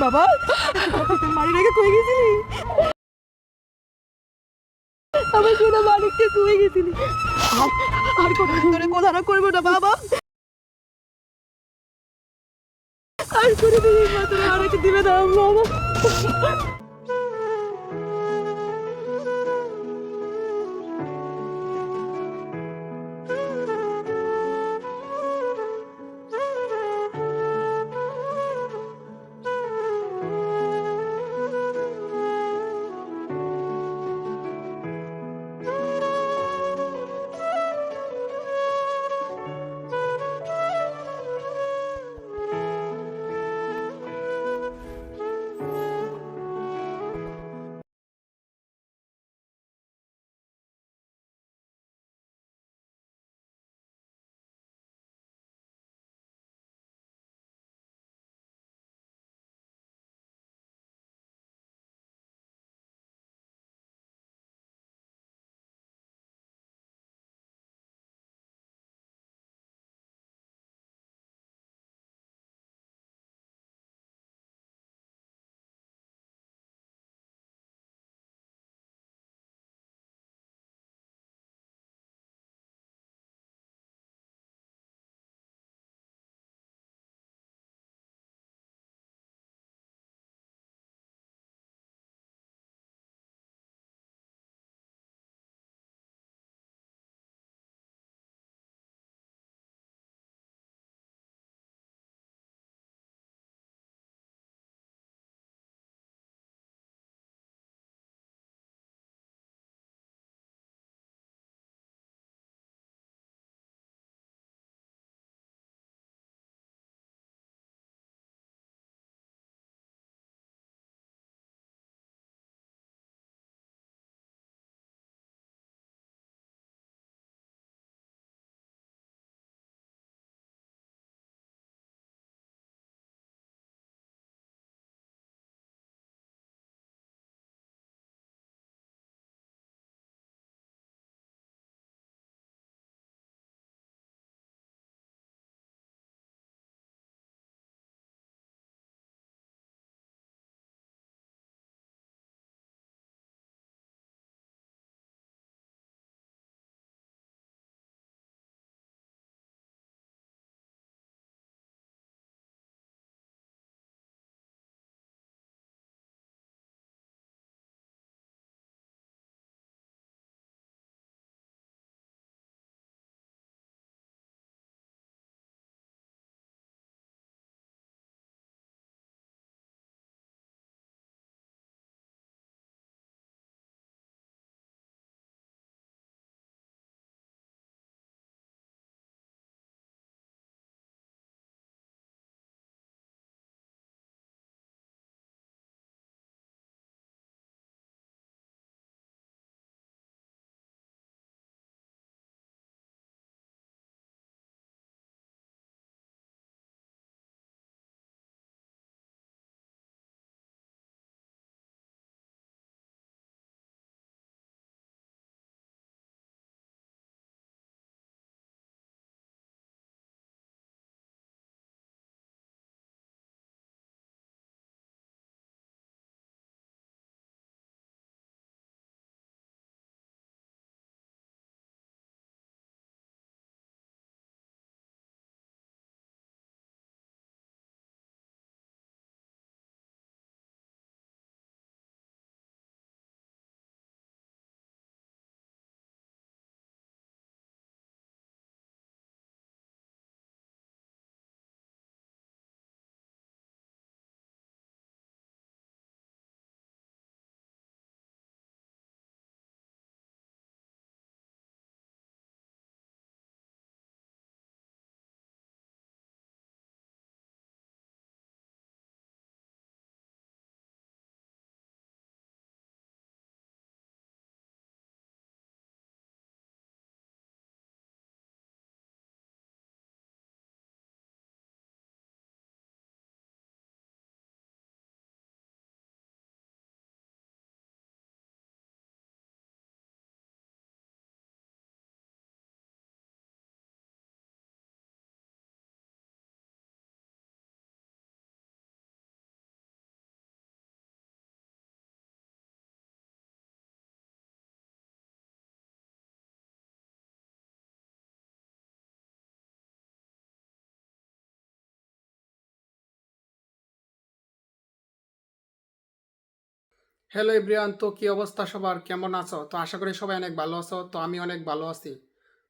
বাবা মারি রেখে কই গেছিলি? আমার সোনা মানিককে কই গেছিলি? আর কোনদিন তোরে কোলাহনা করবো না বাবা, আর কোনদিন এই মা তোরে আর একটা দিবে না বাবা। হ্যালো এভরিওয়ান, তো কি অবস্থা সবার, কেমন আছো? তো আশা করি সবাই অনেক ভালো আছো। তো আমি অনেক ভালো আছি।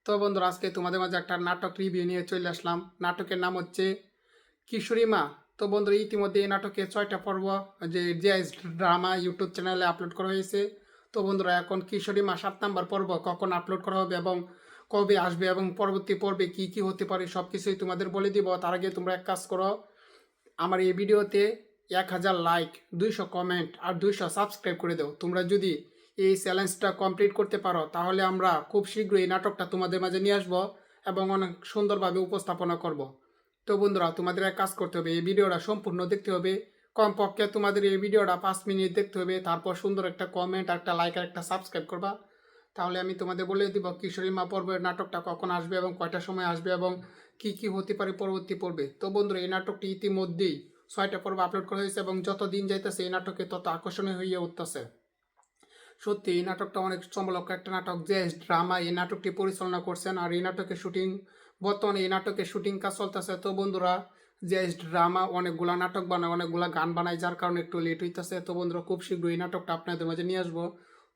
তো বন্ধুরা, আজকে তোমাদের মাঝে একটা নাটক রিভিউ নিয়ে চলে আসলাম। নাটকের নাম হচ্ছে কিশোরী মা। তো বন্ধুরা, ইতিমধ্যে এই নাটকে 6টা পর্ব যে জিআইএস ড্রামা ইউটিউব চ্যানেলে আপলোড করা হয়েছে। তো বন্ধুরা, এখন কিশোরী মা 7 নম্বর পর্ব কখন আপলোড করা হবে এবং কবে আসবে এবং পরবর্তী পর্বে কি কি হতে পারে সব কিছুই তোমাদের বলে দিব। তার আগে তোমরা এক কাজ করো, আমার এই ভিডিওতে 1000 লাইক, 200 কমেন্ট আর 200 সাবস্ক্রাইব করে দাও। তোমরা যদি এই চ্যালেঞ্জটা কমপ্লিট করতে পারো তাহলে আমরা খুব শীঘ্রই এই নাটকটা তোমাদের মাঝে নিয়ে আসবো এবং অনেক সুন্দরভাবে উপস্থাপনা করব। তো বন্ধুরা, তোমাদের এক কাজ করতে হবে, এই ভিডিওটা সম্পূর্ণ দেখতে হবে। কমপক্ষে তোমাদের এই ভিডিওটা 5 মিনিট দেখতে হবে। তারপর সুন্দর একটা কমেন্ট, একটা লাইক আর একটা সাবস্ক্রাইব করবা। তাহলে আমি তোমাদের বলে দিব কিশোরী মা পর্বের নাটকটা কখন আসবে এবং কয়টার সময় আসবে এবং কি কি হতে পারে পরবর্তী পর্বে। তো বন্ধুরা, এই নাটকটি ইতিমধ্যেই 6টা পর্ব আপলোড করা হয়েছে এবং যত দিন যাইতেছে এই নাটকে তত আকর্ষণীয় হয়ে উঠতেছে। সত্যি এই নাটকটা অনেক চমলক একটা নাটক। যে ড্রামা এই নাটকটি পরিচালনা করছেন আর এই নাটকের শুটিং বর্তমানে এই নাটকের শুটিং কাজ চলতেছে। তো বন্ধুরা, যে ড্রামা অনেকগুলা নাটক বানায়, অনেকগুলা গান বানায়, যার কারণে একটু লেট হইতেছে। তো বন্ধুরা, খুব শীঘ্রই এই নাটকটা আপনাদের মাঝে নিয়ে আসবো।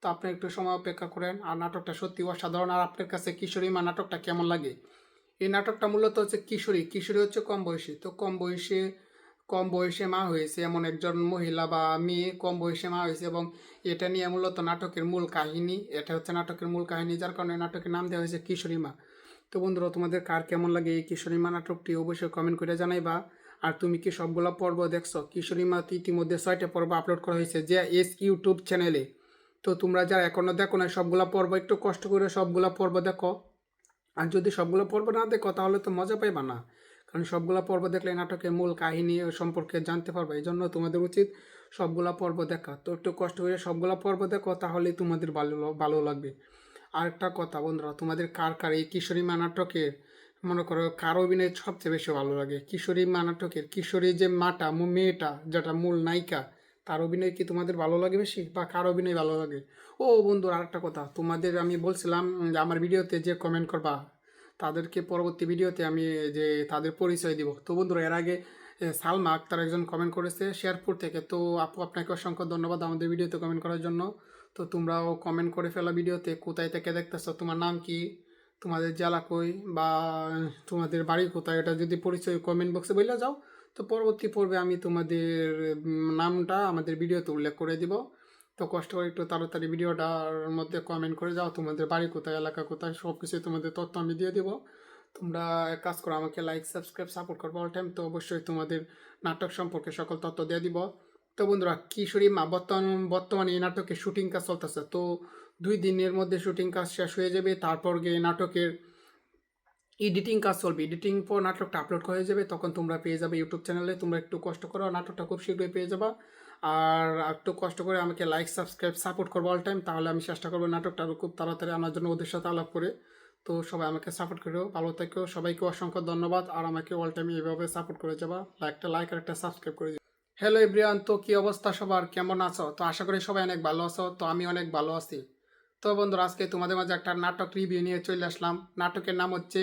তো আপনি একটু সময় অপেক্ষা করেন। আর নাটকটা সত্যি অসাধারণ। আর আপনার কাছে কিশোরী মা নাটকটা কেমন লাগে? এই নাটকটা মূলত হচ্ছে কিশোরী কিশোরী হচ্ছে কম বয়সী। তো কম বয়সে মা হয়েছে এমন একজন মহিলা বা মেয়ে কম বয়সে মা হয়েছে এবং এটা নিয়ে মূলত নাটকের মূল কাহিনী। এটা হচ্ছে নাটকের মূল কাহিনী, যার কারণে নাটকের নাম দেওয়া হয়েছে কিশোরী মা। তো বন্ধুরা, তোমাদের কার কেমন লাগে এই কিশোরী মা নাটকটি অবশ্যই কমেন্ট করে জানাইবা। আর তুমি কি সবগুলা পর্ব দেখছো? কিশোরী মা ইতিমধ্যে 6টা পর্ব আপলোড করা হয়েছে যে এস ইউটিউব চ্যানেলে। তো তোমরা যারা এখনো দেখো না সবগুলা পর্ব, একটু কষ্ট করে সবগুলা পর্ব দেখো। আর যদি সবগুলো পর্ব না দেখো তাহলে তো মজা পাইবা না, কারণ সবগুলো পর্ব দেখলে নাটকের মূল কাহিনী সম্পর্কে জানতে পারবে। এই জন্য তোমাদের উচিত সবগুলা পর্ব দেখা। তো একটু কষ্ট করে সবগুলা পর্ব দেখো, তাহলেই তোমাদের ভালো লাগবে। আর একটা কথা বন্ধুরা, তোমাদের কার কার এই কিশোরী মা নাটকের মনে করো কার অভিনয় সবচেয়ে বেশি ভালো লাগে? কিশোরী মা নাটকের কিশোরী যে মাটা মেয়েটা যেটা মূল নায়িকা, তার অভিনয় কি তোমাদের ভালো লাগে বেশি, বা কার অভিনয় ভালো লাগে? ও বন্ধুরা, আরেকটা কথা তোমাদের আমি বলছিলাম যে আমার ভিডিওতে যে কমেন্ট করবা তাদেরকে পরবর্তী ভিডিওতে আমি যে তাদের পরিচয় দিব। তো বন্ধুরা, এর আগে সালমা আক্তার একজন কমেন্ট করেছে শেরপুর থেকে। তো আপু, আপনাকে অসংখ্য ধন্যবাদ আমাদের ভিডিওতে কমেন্ট করার জন্য। তো তোমরাও কমেন্ট করে ফেলা ভিডিওতে কোথায় থেকে দেখতেছো, তোমার নাম কি, তোমাদের জেলা কই, বা তোমাদের বাড়ি কোথায়, এটা যদি পরিচয় কমেন্ট বক্সে বলে যাও তো পরবর্তী পর্বে আমি তোমাদের নামটা আমাদের ভিডিওতে উল্লেখ করে দিব। তো কষ্ট করে একটু তাড়াতাড়ি ভিডিওটার মধ্যে কমেন্ট করে যাও, তোমাদের বাড়ি কোথায়, এলাকা কোথায়, সব কিছুই তোমাদের তথ্য আমি দিয়ে দিব। তোমরা এক কাজ করো, আমাকে লাইক সাবস্ক্রাইব সাপোর্ট করবো অল টাইম। তো অবশ্যই তোমাদের নাটক সম্পর্কে সকল তথ্য দিয়ে দিব। তো বন্ধুরা, কিশোরী মা বর্তমানে এই নাটকের শুটিং কাজ চলতেছে। তো 2 দিনের মধ্যে শুটিং কাজ শেষ হয়ে যাবে। তারপর গিয়ে নাটকের এডিটিং কাজ চলবে। এডিটিং পর নাটকটা আপলোড হয়ে যাবে, তখন তোমরা পেয়ে যাবে ইউটিউব চ্যানেলে। তোমরা একটু কষ্ট করো, নাটকটা খুব শীঘ্রই পেয়ে যাবা। আর একটু কষ্ট করে আমাকে লাইক সাবস্ক্রাইব সাপোর্ট করবো অল টাইম, তাহলে আমি চেষ্টা করবো নাটকটা আরও খুব তাড়াতাড়ি আনার জন্য ওদের সাথে আলাপ করে। তো সবাই আমাকে সাপোর্ট করো, ভালো থেকো, সবাইকে অসংখ্য ধন্যবাদ। আর আমাকে অল টাইম এইভাবে সাপোর্ট করে যাবা, একটা লাইক আর একটা সাবস্ক্রাইব করে যাবা। হ্যালো এভরিওয়ান, তো কি অবস্থা সবার, কেমন আছো? তো আশা করি সবাই অনেক ভালো আছো। তো আমি অনেক ভালো আছি। তো বন্ধুরা, আজকে তোমাদের মাঝে একটা নাটক রিভিউ নিয়ে চলে আসলাম। নাটকের নাম হচ্ছে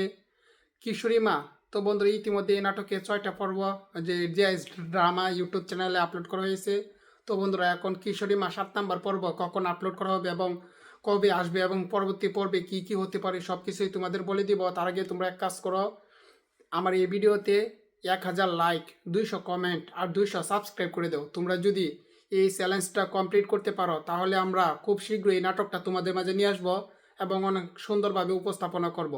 কিশোরী মা। তো বন্ধুরা, ইতিমধ্যে এই নাটকে 6টা পর্ব যে জিআইএস ড্রামা ইউটিউব চ্যানেলে আপলোড করা হয়েছে। তো বন্ধুরা, এখন কিশোরী মা 7 নম্বর পর্ব কখন আপলোড করা হবে এবং কবে আসবে এবং পরবর্তী পর্বে কি কি হতে পারে সব কিছুই তোমাদের বলে দিব। তার আগে তোমরা এক কাজ করো, আমার এই ভিডিওতে 1000 লাইক, 200 কমেন্ট আর 200 সাবস্ক্রাইব করে দাও। তোমরা যদি এই চ্যালেঞ্জটা কমপ্লিট করতে পারো তাহলে আমরা খুব শীঘ্রই এই নাটকটা তোমাদের মাঝে নিয়ে আসবো এবং অনেক সুন্দরভাবে উপস্থাপনা করব।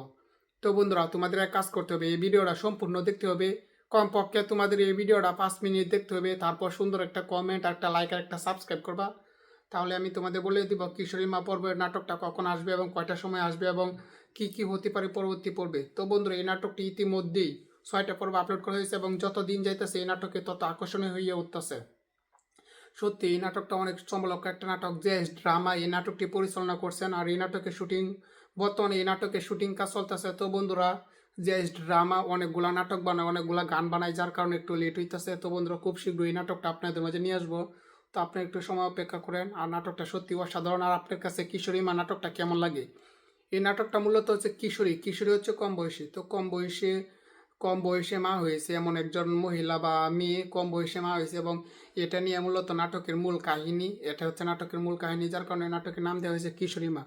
তো বন্ধুরা, তোমাদের এক কাজ করতে হবে, এই ভিডিওটা সম্পূর্ণ দেখতে হবে। কমপক্ষে তোমাদের এই ভিডিওটা 5 মিনিট দেখতে হবে। তারপর সুন্দর একটা কমেন্ট, একটা লাইক আর একটা সাবস্ক্রাইব করবা। তাহলে আমি তোমাদের বলে দিব কিশোরী মা পর্বের নাটকটা কখন আসবে এবং কয়টার সময় আসবে এবং কি কি হতে পারে পরবর্তী পর্বে। তো বন্ধুরা, এই নাটকটি ইতিমধ্যেই 6টা পর্ব আপলোড করা হয়েছে এবং যত দিন যাইতেছে এই নাটকে তত আকর্ষণীয় হয়ে উঠতেছে। সত্যি এই নাটকটা অনেক চমলক একটা নাটক। যে ড্রামা এই নাটকটি পরিচালনা করছেন আর এই নাটকের শুটিং বর্তমানে এই নাটকের শুটিং কাজ চলতেছে। তো বন্ধুরা, যে ড্রামা অনেকগুলা নাটক বানায়, অনেকগুলা গান বানায়, যার কারণে একটু লেট হইতেছে। তো বন্ধুরা, খুব শীঘ্রই এই নাটকটা আপনাদের মাঝে নিয়ে আসবো। তো আপনি একটু সময় অপেক্ষা করেন। আর নাটকটা সত্যি অসাধারণ। আর আপনার কাছে কিশোরী মা নাটকটা কেমন লাগে? এই নাটকটা মূলত হচ্ছে কিশোরী হচ্ছে কম বয়সী। তো কম বয়সে মা হয়েছে এমন একজন মহিলা বা মেয়ে কম বয়সে মা হয়েছে এবং এটা নিয়ে মূলত নাটকের মূল কাহিনী, এটা হচ্ছে নাটকের মূল কাহিনী, যার কারণে নাটকের নাম দেওয়া হয়েছে কিশোরী মা।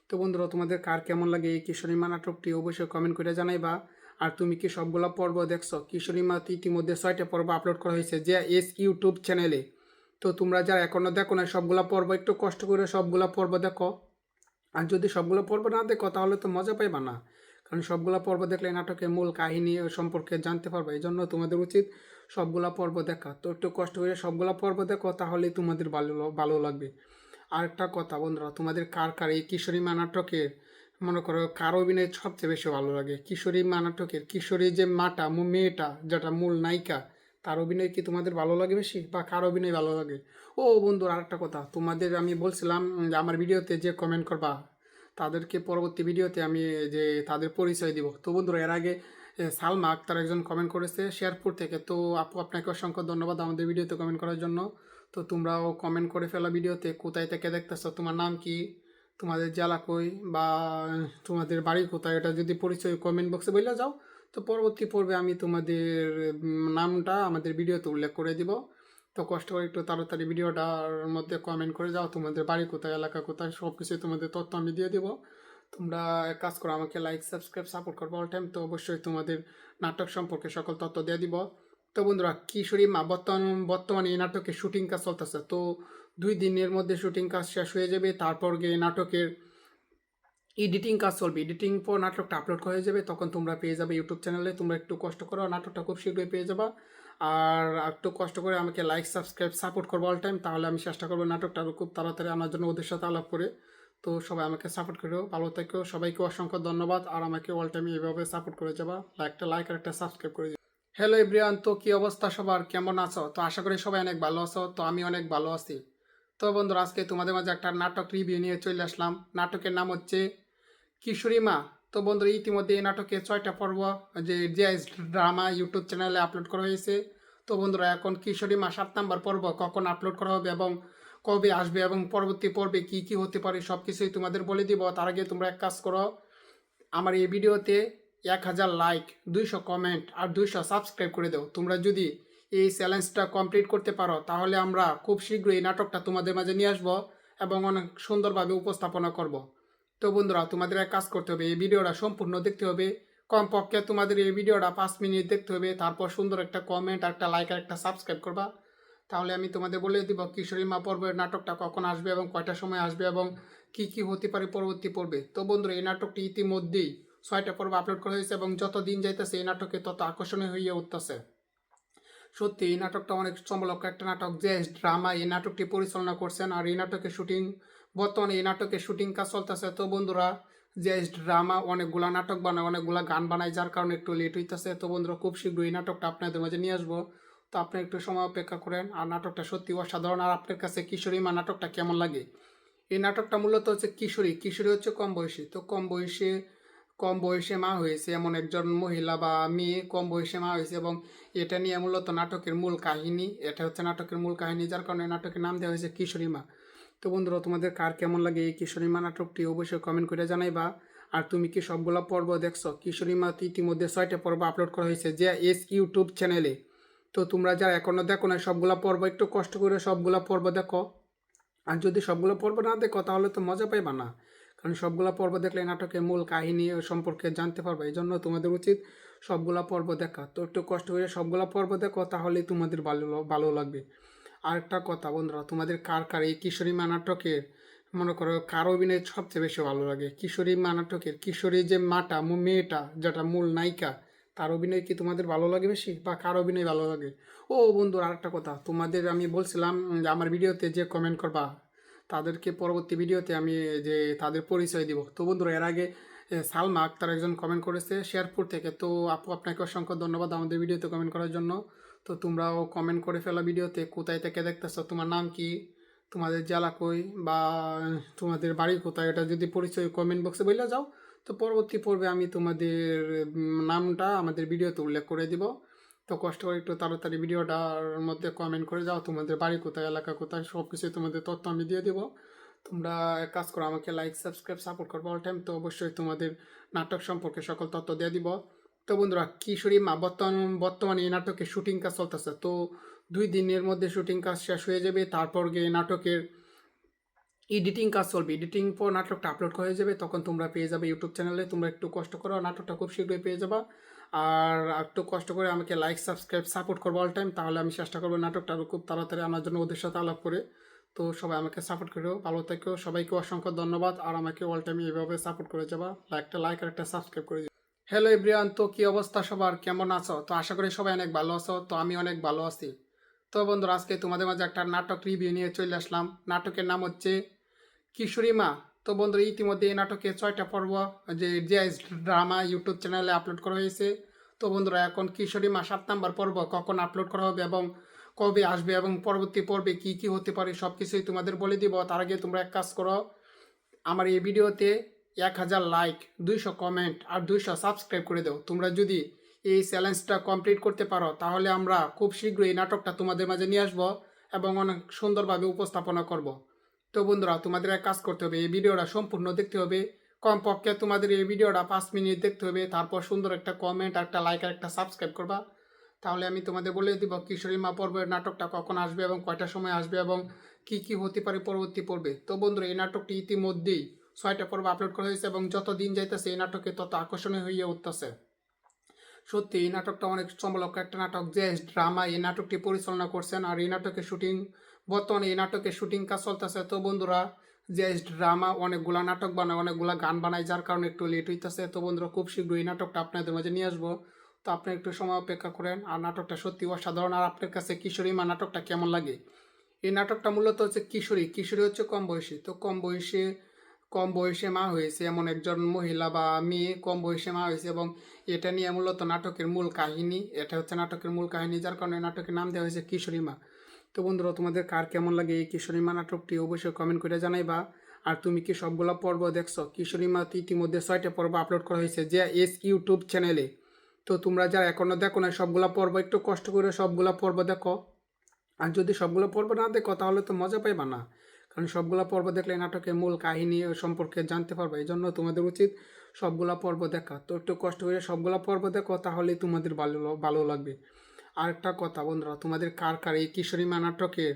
তো বন্ধুরা, তোমাদের কার কেমন লাগে এই কিশোরী মা নাটকটি অবশ্যই কমেন্ট করে জানাইবা। আর তুমি কি সবগুলা পর্ব দেখছো? কিশোরী মা ইতিমধ্যে 6টা পর্ব আপলোড করা হয়েছে যে ইউটিউব চ্যানেলে। তো তোমরা যারা এখনো দেখো না সবগুলা পর্ব, একটু কষ্ট করে সবগুলা পর্ব দেখো। আর যদি সবগুলো পর্ব না দেখো তাহলে তো মজা পাইবা না, কারণ সবগুলা পর্ব দেখলে নাটকের মূল কাহিনী সম্পর্কে জানতে পারবে। এই জন্য তোমাদের উচিত সবগুলা পর্ব দেখা। তো একটু কষ্ট করে সবগুলা পর্ব দেখো, তাহলেই তোমাদের ভালো লাগবে। আর একটা কথা বন্ধুরা, তোমাদের কার কার এই কিশোরী মা নাটকের মনে করো কার অভিনয় সবচেয়ে বেশি ভালো লাগে? কিশোরী মা নাটকের কিশোরী যে মাটা মেয়েটা যেটা মূল নায়িকা, তার অভিনয় কি তোমাদের ভালো লাগে বেশি, বা কার অভিনয় ভালো লাগে? ও বন্ধুরা, আরেকটা কথা, তোমাদের আমি বলছিলাম যে আমার ভিডিওতে যে কমেন্ট করবা তাদেরকে পরবর্তী ভিডিওতে আমি যে তাদের পরিচয় দিব। তো বন্ধুরা, এর আগে সালমা আক্তার একজন কমেন্ট করেছে শেরপুর থেকে। তো আপু, আপনাকে অসংখ্য ধন্যবাদ আমাদের ভিডিওতে কমেন্ট করার জন্য। তো তোমরাও কমেন্ট করে ফেলা ভিডিওতে কোথায় থেকে দেখতেছো, তোমার নাম কি, তোমাদের জেলা কই, বা তোমাদের বাড়ি কোথায়, এটা যদি পরিচয় কমেন্ট বক্সে বলে যাও, তো পরবর্তী পর্বে আমি তোমাদের নামটা আমাদের ভিডিওতে উল্লেখ করে দিব। তো কষ্ট করে একটু তাড়াতাড়ি ভিডিওটার মধ্যে কমেন্ট করে যাও, তোমাদের বাড়ি কোথায়, এলাকা কোথায়, সব কিছুই তোমাদের তথ্য আমি দিয়ে দিব। তোমরা এক কাজ করো, আমাকে লাইক সাবস্ক্রাইব সাপোর্ট করবো অল টাইম। তো অবশ্যই তোমাদের নাটক সম্পর্কে সকল তথ্য দিয়ে দিব। তো বন্ধুরা, কিশোরী মা বর্তমানে এই নাটকের শুটিং কাজ চলতেছে। তো 2 দিনের মধ্যে শুটিং কাজ শেষ হয়ে যাবে, তারপর গিয়ে নাটকের এডিটিং কাজ চলবে। এডিটিং পর নাটকটা আপলোড হয়ে যাবে, তখন তোমরা পেয়ে যাবে ইউটিউব চ্যানেলে। তোমরা একটু কষ্ট করো, নাটকটা খুব শীঘ্রই পেয়ে যাবা। আর একটু কষ্ট করে আমাকে লাইক সাবস্ক্রাইব সাপোর্ট করবো অল টাইম, তাহলে আমি চেষ্টা করবো নাটকটা আরও খুব তাড়াতাড়ি আনার জন্য ওদের সাথে আলাপ করে। তো সবাই আমাকে সাপোর্ট করো, ভালো থেকো, সবাইকে অসংখ্য ধন্যবাদ। আর আমাকে অল টাইম এইভাবে সাপোর্ট করে যাবা, একটা লাইক আর একটা সাবস্ক্রাইব করে যাবা। হ্যালো এভরিওয়ান, তো কি অবস্থা সবার, কেমন আছো? তো আশা করি সবাই অনেক ভালো আছো। তো আমি অনেক ভালো আছি। তো বন্ধুরা, আজকে তোমাদের মাঝে একটা নাটক রিভিউ নিয়ে চলে আসলাম। নাটকের নাম হচ্ছে কিশোরী মা। তো বন্ধুরা, ইতিমধ্যে এই নাটকে 6টা পর্ব যে জেএস ড্রামা ইউটিউব চ্যানেলে আপলোড করা হয়েছে। তো বন্ধুরা, এখন কিশোরী মা 7 নম্বর পর্ব কখন আপলোড করা হবে এবং কবে আসবে এবং পরবর্তী পর্বে কি কি হতে পারে সব কিছুই তোমাদের বলে দিব। তার আগে তোমরা এক কাজ করো, আমার এই ভিডিওতে 1000 লাইক, 200 কমেন্ট আর 200 সাবস্ক্রাইব করে দাও। তোমরা যদি এই চ্যালেঞ্জটা কমপ্লিট করতে পারো, তাহলে আমরা খুব শীঘ্রই এই নাটকটা তোমাদের মাঝে নিয়ে আসবো এবং অনেক সুন্দরভাবে উপস্থাপনা করব। তো বন্ধুরা, তোমাদের এক কাজ করতে হবে, এই ভিডিওটা সম্পূর্ণ দেখতে হবে। কমপক্ষে তোমাদের এই ভিডিওটা 5 মিনিট দেখতে হবে, তারপর সুন্দর একটা কমেন্ট, একটা লাইক আর একটা সাবস্ক্রাইব করবা। তাহলে আমি তোমাদের বলে দিব কিশোরী মা পর্বের নাটকটা কখন আসবে এবং কয়টার সময় আসবে এবং কি কি হতে পারে পরবর্তী পর্বে। তো বন্ধুরা, এই নাটকটি ইতিমধ্যেই 6টা পর্ব আপলোড করা হয়েছে এবং যত দিন যাইতেছে এই নাটকে তত আকর্ষণীয় হয়ে উঠতেছে। সত্যি এই নাটকটা অনেক চমলক একটা নাটক। যে ড্রামা এই নাটকটি পরিচালনা করছেন, আর এই নাটকের শুটিং বর্তমানে এই নাটকের শুটিং কাজ চলতেছে। তো বন্ধুরা, যে ড্রামা অনেকগুলা নাটক বানায়, অনেকগুলা গান বানায়, যার কারণে একটু লেট হইতেছে। তো বন্ধুরা, খুব শীঘ্রই এই নাটকটা আপনাদের মাঝে নিয়ে আসবো। তো আপনি একটু সময় অপেক্ষা করেন। আর নাটকটা সত্যি অসাধারণ। আর আপনার কাছে কিশোরী মা নাটকটা কেমন লাগে? এই নাটকটা মূলত হচ্ছে কিশোরী কিশোরী হচ্ছে কম বয়সী। তো কম বয়সে মা হয়েছে এমন একজন মহিলা বা মেয়ে কম বয়সে মা হয়েছে এবং এটা নিয়ে মূলত নাটকের মূল কাহিনী, এটা হচ্ছে নাটকের মূল কাহিনী, যার কারণে নাটকের নাম দেওয়া হয়েছে কিশোরী মা। তো বন্ধুরা, তোমাদের কার কেমন লাগে এই কিশোরী মা নাটকটি অবশ্যই কমেন্ট করে জানাইবা। আর তুমি কি সবগুলা পর্ব দেখছো? কিশোরী মা ইতিমধ্যে 6টা পর্ব আপলোড করা হয়েছে যে ইউটিউব চ্যানেলে। তো তোমরা যারা এখনো দেখো না সবগুলা পর্ব, একটু কষ্ট করে সবগুলা পর্ব দেখো। আর যদি সবগুলো পর্ব না দেখো তাহলে তো মজা পাইবা না, কারণ সবগুলো পর্ব দেখলে নাটকের মূল কাহিনী সম্পর্কে জানতে পারবে। এই জন্য তোমাদের উচিত সবগুলো পর্ব দেখা। তো একটু কষ্ট করে সবগুলো পর্ব দেখো, তাহলেই তোমাদের ভালো লাগবে। আর একটা কথা বন্ধুরা, তোমাদের কার কার এই কিশোরী মা নাটকের মনে করো কার অভিনয় সবচেয়ে বেশি ভালো লাগে? কিশোরী মা নাটকের কিশোরী যে মাটা মেয়েটা যেটা মূল নায়িকা, তার অভিনয় কি তোমাদের ভালো লাগে বেশি, বা কার অভিনয় ভালো লাগে? ও বন্ধুরা, আরেকটা কথা, তোমাদের আমি বলছিলাম যে আমার ভিডিওতে যে কমেন্ট করবা তাদেরকে পরবর্তী ভিডিওতে আমি যে তাদের পরিচয় দিব। তো বন্ধুরা, এর আগে সালমা আক্তার একজন কমেন্ট করেছে শেরপুর থেকে। তো আপু, আপনাকে অসংখ্য ধন্যবাদ আমাদের ভিডিওতে কমেন্ট করার জন্য। তো তোমরাও কমেন্ট করে ফেলা ভিডিওতে কোথায় থেকে দেখতেছো, তোমার নাম কি, তোমাদের জেলা কই, বা তোমাদের বাড়ি কোথায়, এটা যদি পরিচয় কমেন্ট বক্সে বলে যাও, তো পরবর্তী পর্বে আমি তোমাদের নামটা আমাদের ভিডিওতে উল্লেখ করে দিব। তো কষ্ট করে একটু তাড়াতাড়ি ভিডিওটার মধ্যে কমেন্ট করে যাও, তোমাদের বাড়ি কোথায়, এলাকা কোথায়, সব কিছুই তোমাদের তথ্য আমি দিয়ে দিব। তোমরা এক কাজ করো, আমাকে লাইক সাবস্ক্রাইব সাপোর্ট করবো অল টাইম। তো অবশ্যই তোমাদের নাটক সম্পর্কে সকল তথ্য দিয়ে দিব। তো বন্ধুরা কিশোরী মা বর্তমানে এই নাটকের শুটিং কাজ চলতেছে। তো 2 দিনের মধ্যে শুটিং কাজ শেষ হয়ে যাবে। তারপর গিয়ে নাটকের এডিটিং কাজ চলবে। এডিটিং পর নাটকটা আপলোড হয়ে যাবে, তখন তোমরা পেয়ে যাবে ইউটিউব চ্যানেলে। তোমরা একটু কষ্ট করো, নাটকটা খুব শীঘ্রই পেয়ে যাবা। আর একটু কষ্ট করে আমাকে লাইক সাবস্ক্রাইব সাপোর্ট করবো অল টাইম, তাহলে আমি চেষ্টা করবো নাটকটা আরও খুব তাড়াতাড়ি আনার জন্য ওদের সাথে আলাপ করে। তো সবাই আমাকে সাপোর্ট করো, ভালো থেকো, সবাইকে অসংখ্য ধন্যবাদ। আর আমাকে অল টাইম এইভাবে সাপোর্ট করে যাবা, একটা লাইক আর একটা সাবস্ক্রাইব করে যাবা। হ্যালো এভরিওয়ান, তো কি অবস্থা সবার, কেমন আছো? তো আশা করি সবাই অনেক ভালো আছো। তো আমি অনেক ভালো আছি। তো বন্ধুরা আজকে তোমাদের মাঝে একটা নাটক রিভিউ নিয়ে চলে আসলাম। নাটকের নাম হচ্ছে কিশোরী মা। তো বন্ধুরা ইতিমধ্যে এই নাটকে 6টা পর্ব যে জিআইএস ড্রামা ইউটিউব চ্যানেলে আপলোড করা হয়েছে। তো বন্ধুরা এখন কিশোরী মা 7 নম্বর পর্ব কখন আপলোড করা হবে এবং কবে আসবে এবং পরবর্তী পর্বে কি কি হতে পারে সব কিছুই তোমাদের বলে দিব। তার আগে তোমরা এক কাজ করো, আমার এই ভিডিওতে 1000 লাইক, 200 কমেন্ট আর 200 সাবস্ক্রাইব করে দাও। তোমরা যদি এই চ্যালেঞ্জটা কমপ্লিট করতে পারো তাহলে আমরা খুব শীঘ্রই এই নাটকটা তোমাদের মাঝে নিয়ে আসবো এবং অনেক সুন্দরভাবে উপস্থাপনা করব। তো বন্ধুরা তোমাদের এক কাজ করতে হবে, এই ভিডিওটা সম্পূর্ণ দেখতে হবে। কমপক্ষে তোমাদের এই ভিডিওটা 5 মিনিট দেখতে হবে। তারপর সুন্দর একটা কমেন্ট, একটা লাইক আর একটা সাবস্ক্রাইব করবা। তাহলে আমি তোমাদের বলে দিব কিশোরী মা পর্বের নাটকটা কখন আসবে এবং কয়টার সময় আসবে এবং কি কি হতে পারে পরবর্তী পর্বে। তো বন্ধুরা এই নাটকটি ইতিমধ্যেই 6টা পর্ব আপলোড করা হয়েছে এবং যত দিন যাইতেছে এই নাটকে তত আকর্ষণীয় হয়ে উঠতেছে। সত্যি এই নাটকটা অনেক চমলক একটা নাটক। যে ড্রামা এই নাটকটি পরিচালনা করছেন আর এই নাটকের শুটিং বর্তমানে এই নাটকের শুটিং কাজ চলতেছে। তো বন্ধুরা যে ড্রামা অনেকগুলা নাটক বানায়, অনেকগুলা গান বানায়, যার কারণে একটু লেট হইতেছে। তো বন্ধুরা খুব শীঘ্রই এই নাটকটা আপনাদের মাঝে নিয়ে আসবো। তো আপনি একটু সময় অপেক্ষা করেন। আর নাটকটা সত্যি অসাধারণ। আর আপনার কাছে কিশোরী মা নাটকটা কেমন লাগে? এই নাটকটা মূলত হচ্ছে কিশোরী। কিশোরী হচ্ছে কম বয়সী। তো কম বয়সে মা হয়েছে এমন একজন মহিলা বা মেয়ে কম বয়সে মা হয়েছে এবং এটা নিয়ে মূলত নাটকের মূল কাহিনী। এটা হচ্ছে নাটকের মূল কাহিনী, যার কারণে নাটকের নাম দেওয়া হয়েছে কিশোরী মা। তো বন্ধুরা তোমাদের কার কেমন লাগে এই কিশোরী মা নাটকটি অবশ্যই কমেন্ট করে জানাইবা। আর তুমি কি সবগুলা পর্ব দেখছো? কিশোরী মা ইতিমধ্যে 6টা পর্ব আপলোড করা হয়েছে যে এস ইউটিউব চ্যানেলে। তো তোমরা যারা এখনো দেখো না সবগুলা পর্ব, একটু কষ্ট করে সবগুলা পর্ব দেখো। আর যদি সবগুলো পর্ব না দেখো তাহলে তো মজা পাইবা না, কারণ সবগুলো পর্ব দেখলে নাটকের মূল কাহিনী সম্পর্কে জানতে পারবে। এই জন্য তোমাদের উচিত সবগুলা পর্ব দেখা। তো একটু কষ্ট করে সবগুলা পর্ব দেখো, তাহলেই তোমাদের ভালো ভালো লাগবে। আর একটা কথা বন্ধুরা, তোমাদের কার কার এই কিশোরী মা নাটকের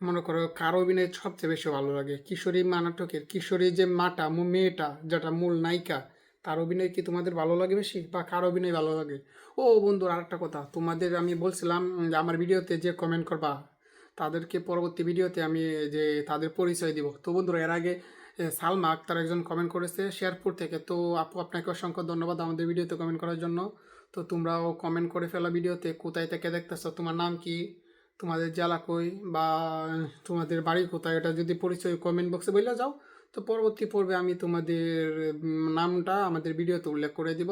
মনে করো কার অভিনয় সবচেয়ে বেশি ভালো লাগে? কিশোরী মা নাটকের কিশোরী যে মাটা মেয়েটা যেটা মূল নায়িকা, তার অভিনয় কি তোমাদের ভালো লাগে বেশি, বা কার অভিনয় ভালো লাগে? ও বন্ধুরা আরেকটা কথা, তোমাদের আমি বলছিলাম যে আমার ভিডিওতে যে কমেন্ট করবা তাদেরকে পরবর্তী ভিডিওতে আমি যে তাদের পরিচয় দিব। তো বন্ধুরা এর আগে সালমা আক্তার একজন কমেন্ট করেছে শেরপুর থেকে। তো আপু আপনাকে অসংখ্য ধন্যবাদ আমাদের ভিডিওতে কমেন্ট করার জন্য। তো তোমরাও কমেন্ট করে ফেলো ভিডিওতে কোথায় থেকে দেখতেছো, তোমার নাম কি, তোমাদের জেলা কই, বা তোমাদের বাড়ি কোথায়, এটা যদি পরিচয় কমেন্ট বক্সে বলে যাও তো পরবর্তী পর্বে আমি তোমাদের নামটা আমাদের ভিডিওতে উল্লেখ করে দিব।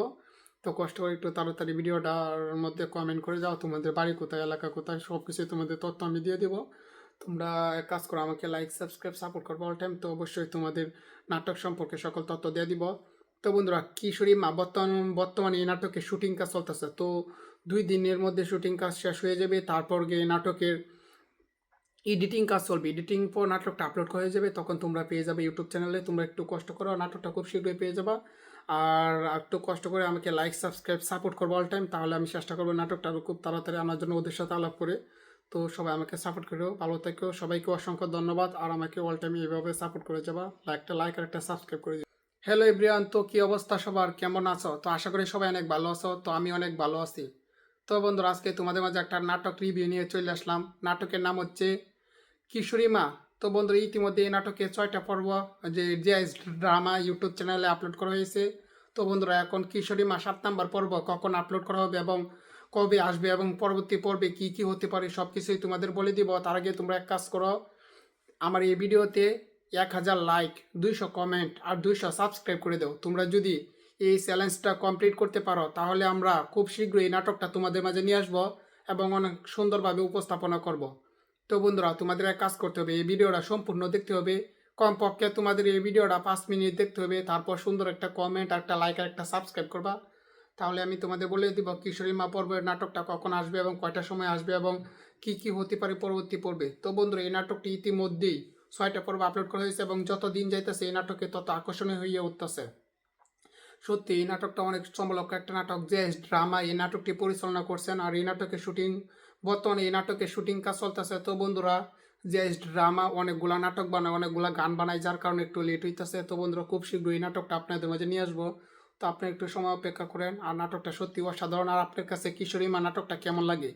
তো কষ্ট করে একটু তাড়াতাড়ি ভিডিওটার মধ্যে কমেন্ট করে যাও, তোমাদের বাড়ি কোথায়, এলাকা কোথায়, সব কিছু তোমাদের তথ্য আমি দিয়ে দেবো। তোমরা এক কাজ করো, আমাকে লাইক সাবস্ক্রাইব সাপোর্ট করবো অল টাইম। তো অবশ্যই তোমাদের নাটক সম্পর্কে সকল তথ্য দিয়ে দিব। তো বন্ধুরা কিশোরী মা বর্তমানে এই নাটকের শুটিং কাজ চলতেছে। তো 2 দিনের মধ্যে শুটিং কাজ শেষ হয়ে যাবে। তারপর গিয়ে নাটকের এডিটিং কাজ চলবে। এডিটিং পর নাটকটা আপলোড হয়ে যাবে, তখন তোমরা পেয়ে যাবে ইউটিউব চ্যানেলে। তোমরা একটু কষ্ট করো, নাটকটা খুব শীঘ্রই পেয়ে যাবা। আর একটু কষ্ট করে আমাকে লাইক সাবস্ক্রাইব সাপোর্ট করবো অল টাইম, তাহলে আমি চেষ্টা করবো নাটকটা আরও খুব তাড়াতাড়ি আনার জন্য ওদের সাথে আলাপ করে। তো সবাই আমাকে সাপোর্ট করো, ভালো থেকো, সবাইকে অসংখ্য ধন্যবাদ। আর আমাকে অল টাইম এইভাবে সাপোর্ট করে যাবা, একটা লাইক আর একটা সাবস্ক্রাইব করে যাবা। হ্যালো এভরিওয়ান, তো কি অবস্থা সবার, কেমন আছো? তো আশা করি সবাই অনেক ভালো আছো। তো আমি অনেক ভালো আছি। তো বন্ধুরা আজকে তোমাদের মাঝে একটা নাটক রিভিউ নিয়ে চলে আসলাম। নাটকের নাম হচ্ছে কিশোরী মা। তো বন্ধুরা ইতিমধ্যে এই নাটকে 6টা পর্ব যে জিআইএস ড্রামা ইউটিউব চ্যানেলে আপলোড করা হয়েছে। তো বন্ধুরা এখন কিশোরী মা 7 নম্বর পর্ব কখন আপলোড করা হবে এবং কবে আসবে এবং পরবর্তী পর্বে কি কি হতে পারে সব কিছুই তোমাদের বলে দিব। তার আগে তোমরা এক কাজ করো, আমার এই ভিডিওতে 1000 লাইক, 200 কমেন্ট আর 200 সাবস্ক্রাইব করে দাও। তোমরা যদি এই চ্যালেঞ্জটা কমপ্লিট করতে পারো তাহলে আমরা খুব শীঘ্রই এই নাটকটা তোমাদের মাঝে নিয়ে আসবো এবং অনেক সুন্দরভাবে উপস্থাপনা করব। তো বন্ধুরা তোমাদের এক কাজ করতে হবে, এই ভিডিওটা সম্পূর্ণ দেখতে হবে। কমপক্ষে তোমাদের এই ভিডিওটা 5 মিনিট দেখতে হবে। তারপর সুন্দর একটা কমেন্ট, একটা লাইক আর একটা সাবস্ক্রাইব করবা। তাহলে আমি তোমাদের বলে দিব কিশোরী মা পর্বের নাটকটা কখন আসবে এবং কয়টার সময় আসবে এবং কি কি হতে পারে পরবর্তী পর্বে। তো বন্ধুরা এই নাটকটি ইতিমধ্যেই 6টা পর্ব আপলোড করা হয়েছে এবং যত দিন যাইতেছে এই নাটকে তত আকর্ষণীয় হয়ে উঠতেছে। সত্যি এই নাটকটা অনেক চমলক একটা নাটক, যে ড্রামা এই নাটকটি পরিচালনা করছেন। আর এই নাটকের শুটিং বর্তমানে এই নাটকের শুটিং কাজ চলতেছে। তো বন্ধুরা, যে ড্রামা অনেকগুলা নাটক বানায়, অনেকগুলা গান বানায়, যার কারণে একটু লেট হইতেছে। তো বন্ধুরা, খুব শীঘ্রই এই নাটকটা আপনাদের মাঝে নিয়ে আসবো। তো আপনি একটু সময় অপেক্ষা করেন। আর নাটকটা সত্যি অসাধারণ। আর আপনার কাছে কিশোরী মা নাটকটা কেমন লাগে?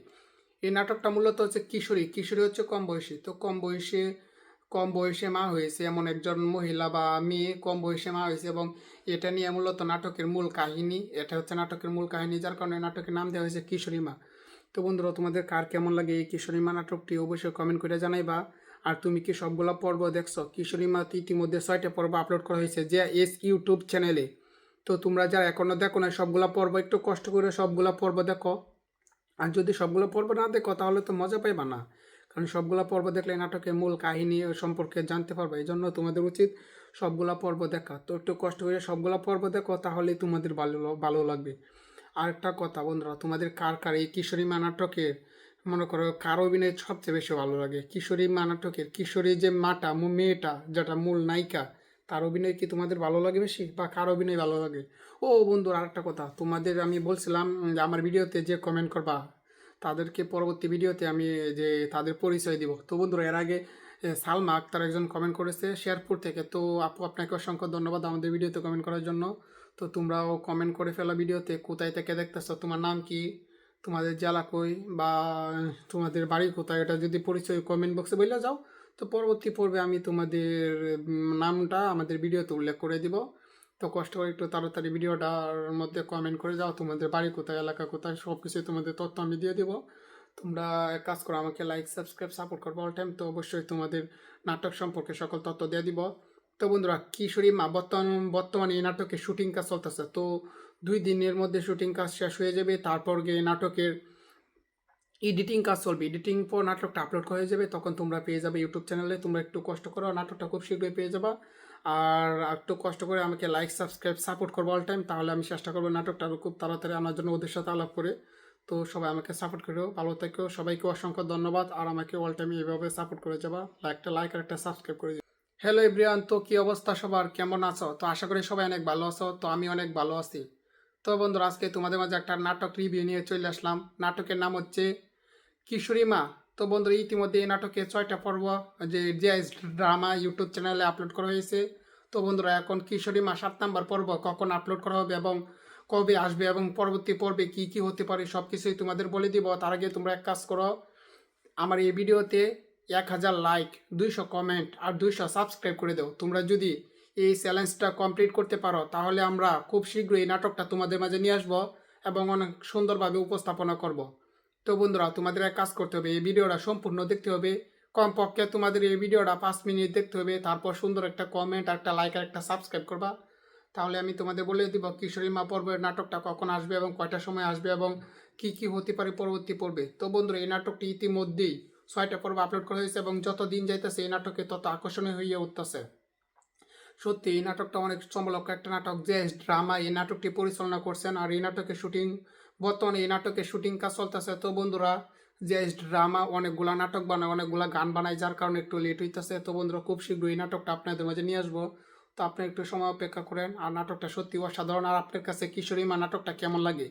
এই নাটকটা মূলত হচ্ছে কিশোরী, কিশোরী হচ্ছে কম বয়সী। তো কম বয়সে মা হয়েছে এমন একজন মহিলা বা মেয়ে, কম বয়সে মা হয়েছে, এবং এটা নিয়ে মূলত নাটকের মূল কাহিনী। এটা হচ্ছে নাটকের মূল কাহিনী, যার কারণে নাটকের নাম দেওয়া হয়েছে কিশোরী মা। তো বন্ধুরা, তোমাদের কার কেমন লাগে এই কিশোরী মা নাটকটি অবশ্যই কমেন্ট করে জানাইবা। আর তুমি কি সবগুলা পর্ব দেখছো? কিশোরী মা ইতিমধ্যে 6টা পর্ব আপলোড করা হয়েছে যে ইউটিউব চ্যানেলে। তো তোমরা যারা এখনো দেখো না সবগুলা পর্ব, একটু কষ্ট করে সবগুলা পর্ব দেখো। আর যদি সবগুলো পর্ব না দেখো তাহলে তো মজা পাইবা না, কারণ সবগুলা পর্ব দেখলে নাটকের মূল কাহিনী সম্পর্কে জানতে পারবে। এই জন্য তোমাদের উচিত সবগুলা পর্ব দেখা। তো একটু কষ্ট করে সবগুলা পর্ব দেখো, তাহলেই তোমাদের ভালো লাগবে। আর একটা কথা বন্ধুরা, তোমাদের কার কার এই কিশোরী মা নাটকের, মনে করো কার অভিনয় সবচেয়ে বেশি ভালো লাগে? কিশোরী মা নাটকের কিশোরী যে মাটা মেয়েটা, যেটা মূল নায়িকা, তার অভিনয় কি তোমাদের ভালো লাগে বেশি, বা কার অভিনয় ভালো লাগে? ও বন্ধুরা, আরেকটা কথা, তোমাদের আমি বলছিলাম যে আমার ভিডিওতে যে কমেন্ট করবা তাদেরকে পরবর্তী ভিডিওতে আমি যে তাদের পরিচয় দিব। তো বন্ধুরা, এর আগে সালমা আক্তার একজন কমেন্ট করেছে শেরপুর থেকে। তো আপু, আপনাকে অসংখ্য ধন্যবাদ আমাদের ভিডিওতে কমেন্ট করার জন্য। তো তোমরাও কমেন্ট করে ফেলো ভিডিওতে কোথায় থেকে দেখতেছো, তোমার নাম কি, তোমাদের জেলা কই, বা তোমাদের বাড়ি কোথায়, এটা যদি পরিচয় কমেন্ট বক্সে বলে যাও, তো পরবর্তী পর্বে আমি তোমাদের নামটা আমাদের ভিডিওতে উল্লেখ করে দিব। তো কষ্ট করে একটু তাড়াতাড়ি ভিডিওটার মধ্যে কমেন্ট করে যাও, তোমাদের বাড়ি কোথায়, এলাকা কোথায়, সব কিছুই তোমাদের তথ্য আমি দিয়ে দেবো। তোমরা এক কাজ করো, আমাকে লাইক সাবস্ক্রাইব সাপোর্ট করবো অল টাইম। তো অবশ্যই তোমাদের নাটক সম্পর্কে সকল তথ্য দিয়ে দিব। তো বন্ধুরা, কিশোরী মা বর্তমানে এই নাটকের শুটিং কাজ চলতেছে। তো 2 দিনের মধ্যে শুটিং কাজ শেষ হয়ে যাবে। তারপর গিয়ে নাটকের এডিটিং কাজ চলবে। এডিটিং পর নাটকটা আপলোড হয়ে যাবে, তখন তোমরা পেয়ে যাবে ইউটিউব চ্যানেলে। তোমরা একটু কষ্ট করো, নাটকটা খুব শীঘ্রই পেয়ে যাবা। আর একটু কষ্ট করে আমাকে লাইক সাবস্ক্রাইব সাপোর্ট করবো অল টাইম, তাহলে আমি চেষ্টা করবো নাটকটা আরও খুব তাড়াতাড়ি আনার জন্য ওদের সাথে আলাপ করে। তো সবাই আমাকে সাপোর্ট করো, ভালো থেকো, সবাইকে অসংখ্য ধন্যবাদ। আর আমাকে অল টাইম এইভাবে সাপোর্ট করে যাবা, একটা লাইক আর একটা সাবস্ক্রাইব করে যাবা। হ্যালো এভরিওয়ান, তো কি অবস্থা সবার, কেমন আছো? তো আশা করি সবাই অনেক ভালো আছো। তো আমি অনেক ভালো আছি। তো বন্ধুরা, আজকে তোমাদের মাঝে একটা নাটক রিভিউ নিয়ে চলে আসলাম। নাটকের নাম হচ্ছে কিশোরী মা। তো বন্ধুরা, ইতিমধ্যে এই নাটকে 6টা পর্ব যে জিআইএস ড্রামা ইউটিউব চ্যানেলে আপলোড করা হয়েছে। তো বন্ধুরা, এখন কিশোরী মা 7 নম্বর পর্ব কখন আপলোড করা হবে এবং কবে আসবে এবং পরবর্তী পর্বে কি কি হতে পারে সব কিছুই তোমাদের বলে দিব। তার আগে তোমরা এক কাজ করো, আমার এই ভিডিওতে 1000 লাইক, 200 কমেন্ট আর 200 সাবস্ক্রাইব করে দাও। তোমরা যদি এই চ্যালেঞ্জটা কমপ্লিট করতে পারো, তাহলে আমরা খুব শীঘ্রই এই নাটকটা তোমাদের মাঝে নিয়ে আসবো এবং অনেক সুন্দরভাবে উপস্থাপনা করব। তো বন্ধুরা, তোমাদের এক কাজ করতে হবে, এই ভিডিওটা সম্পূর্ণ দেখতে হবে। কমপক্ষে তোমাদের এই ভিডিওটা 5 মিনিট দেখতে হবে। তারপর সুন্দর একটা কমেন্ট, একটা লাইক আর একটা সাবস্ক্রাইব করবা। তাহলে আমি তোমাদের বলে দিব কিশোরী মা পর্বের নাটকটা কখন আসবে এবং কয়টার সময় আসবে এবং কি কি হতে পারে পরবর্তী পর্বে। তো বন্ধুরা, এই নাটকটি ইতিমধ্যেই 6টা পর্ব আপলোড করা হয়েছে এবং যত দিন যাইতেছে এই নাটকে তত আকর্ষণীয় হয়ে উঠতেছে। সত্যি এই নাটকটা অনেক চমলক একটা নাটক, যে ড্রামা এই নাটকটি পরিচালনা করছেন। আর এই নাটকের শুটিং বর্তমানে এই নাটকের শুটিং কাজ চলতেছে। তো বন্ধুরা, যে ড্রামা অনেকগুলা নাটক বানায়, অনেকগুলা গান বানায়, যার কারণে একটু লেট হইতেছে। তো বন্ধুরা, খুব শীঘ্রই এই নাটকটা আপনাদের মাঝে নিয়ে আসবো। তো আপনি একটু সময় অপেক্ষা করেন। আর নাটকটা সত্যি অসাধারণ। আর আপনার কাছে কিশোরী মা নাটকটা কেমন লাগে?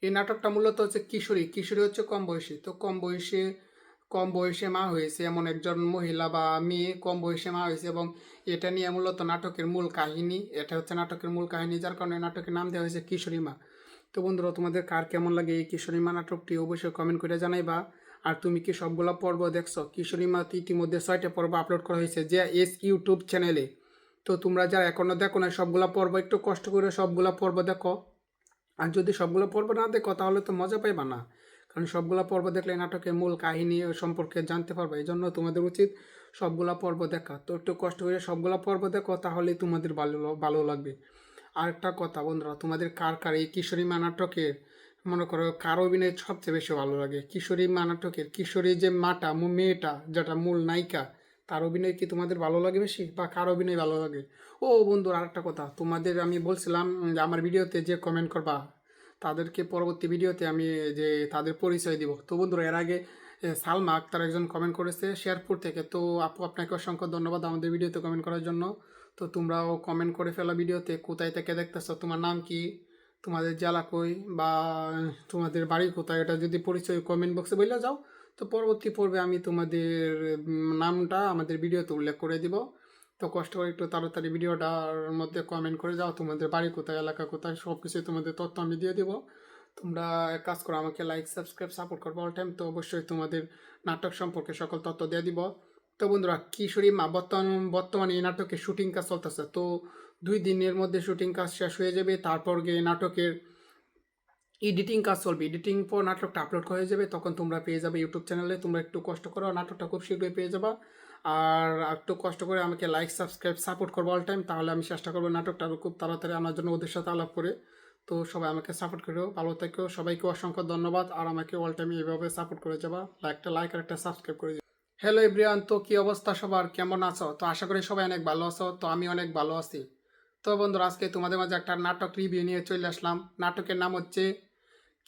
এই নাটকটা মূলত হচ্ছে কিশোরী, কিশোরী হচ্ছে কম বয়সী। তো কম বয়সে মা হয়েছে এমন একজন মহিলা বা মেয়ে, কম বয়সে মা হয়েছে, এবং এটা নিয়ে মূলত নাটকের মূল কাহিনী। এটা হচ্ছে নাটকের মূল কাহিনী, যার কারণে নাটকের নাম দেওয়া হয়েছে কিশোরী মা। তো বন্ধুরা, তোমাদের কার কেমন লাগে এই কিশোরী মা নাটকটি অবশ্যই কমেন্ট করে জানাইবা। আর তুমি কি সবগুলা পর্ব দেখছো? কিশোরী মা ইতিমধ্যে 6টা পর্ব আপলোড করা হয়েছে যে ইউটিউব চ্যানেলে। তো তোমরা যারা এখনো দেখো না সবগুলা পর্ব, একটু কষ্ট করে সবগুলা পর্ব দেখো। আর যদি সবগুলো পর্ব না দেখো তাহলে তো মজা পাইবা না, কারণ সবগুলা পর্ব দেখলে নাটকের মূল কাহিনী সম্পর্কে জানতে পারবে। এই জন্য তোমাদের উচিত সবগুলা পর্ব দেখা। তো একটু কষ্ট করে সবগুলা পর্ব দেখো, তাহলেই তোমাদের ভালো লাগবে। আর একটা কথা বন্ধুরা, তোমাদের কার কার এই কিশোরী মা নাটকের, মনে করো কার অভিনয় সবচেয়ে বেশি ভালো লাগে? কিশোরী মা নাটকের কিশোরী যে মাটা মেয়েটা, যেটা মূল নায়িকা, তার অভিনয় কি তোমাদের ভালো লাগে বেশি, বা কার অভিনয় ভালো লাগে? ও বন্ধুরা, আরেকটা কথা, তোমাদের আমি বলছিলাম যে আমার ভিডিওতে যে কমেন্ট করবা তাদেরকে পরবর্তী ভিডিওতে আমি যে তাদের পরিচয় দিব। তো বন্ধুরা, এর আগে সালমা আক্তার একজন কমেন্ট করেছে শেরপুর থেকে। তো আপু আপনাকে অসংখ্য ধন্যবাদ আমাদের ভিডিওতে কমেন্ট করার জন্য। তো তোমরাও কমেন্ট করে ফেলো ভিডিওতে কোথায় থেকে দেখতেছো, তোমার নাম কি, তোমাদের জেলা কই, বা তোমাদের বাড়ি কোথায়, এটা যদি পরিচয় কমেন্ট বক্সে বলে যাও, তো পরবর্তী পর্বে আমি তোমাদের নামটা আমাদের ভিডিওতে উল্লেখ করে দিব। তো কষ্ট করে একটু তাড়াতাড়ি ভিডিওটার মধ্যে কমেন্ট করে যাও, তোমাদের বাড়ি কোথায়, এলাকা কোথায়, সব কিছুই তোমাদের তথ্য আমি দিয়ে দিব। তোমরা এক কাজ করো, আমাকে লাইক সাবস্ক্রাইব সাপোর্ট করবো অল টাইম। তো অবশ্যই তোমাদের নাটক সম্পর্কে সকল তথ্য দিয়ে দিব। তো বন্ধুরা, কিশোরী মা বর্তমানে এই নাটকের শুটিং কাজ চলতেছে। তো 2 দিনের মধ্যে শুটিং কাজ শেষ হয়ে যাবে। তারপর গিয়ে নাটকের এডিটিং কাজ চলবে। এডিটিং পর নাটকটা আপলোড হয়ে যাবে, তখন তোমরা পেয়ে যাবে ইউটিউব চ্যানেলে। তোমরা একটু কষ্ট করো, নাটকটা খুব শীঘ্রই পেয়ে যাবা। আর একটু কষ্ট করে আমাকে লাইক সাবস্ক্রাইব সাপোর্ট করবো অল টাইম, তাহলে আমি চেষ্টা করবো নাটকটা আরও খুব তাড়াতাড়ি আনার জন্য ওদের সাথে আলাপ করে। তো সবাই আমাকে সাপোর্ট করো, ভালো থেকো, সবাইকে অসংখ্য ধন্যবাদ। আর আমাকে অল টাইম এইভাবে সাপোর্ট করে যাবা, একটা লাইক আর একটা সাবস্ক্রাইব করে যাবা। হ্যালো এভরিওয়ান, তো কী অবস্থা সবার, কেমন আছো? তো আশা করি সবাই অনেক ভালো আছো। তো আমি অনেক ভালো আছি। তো বন্ধুরা, আজকে তোমাদের মাঝে একটা নাটক রিভিউ নিয়ে চলে আসলাম। নাটকের নাম হচ্ছে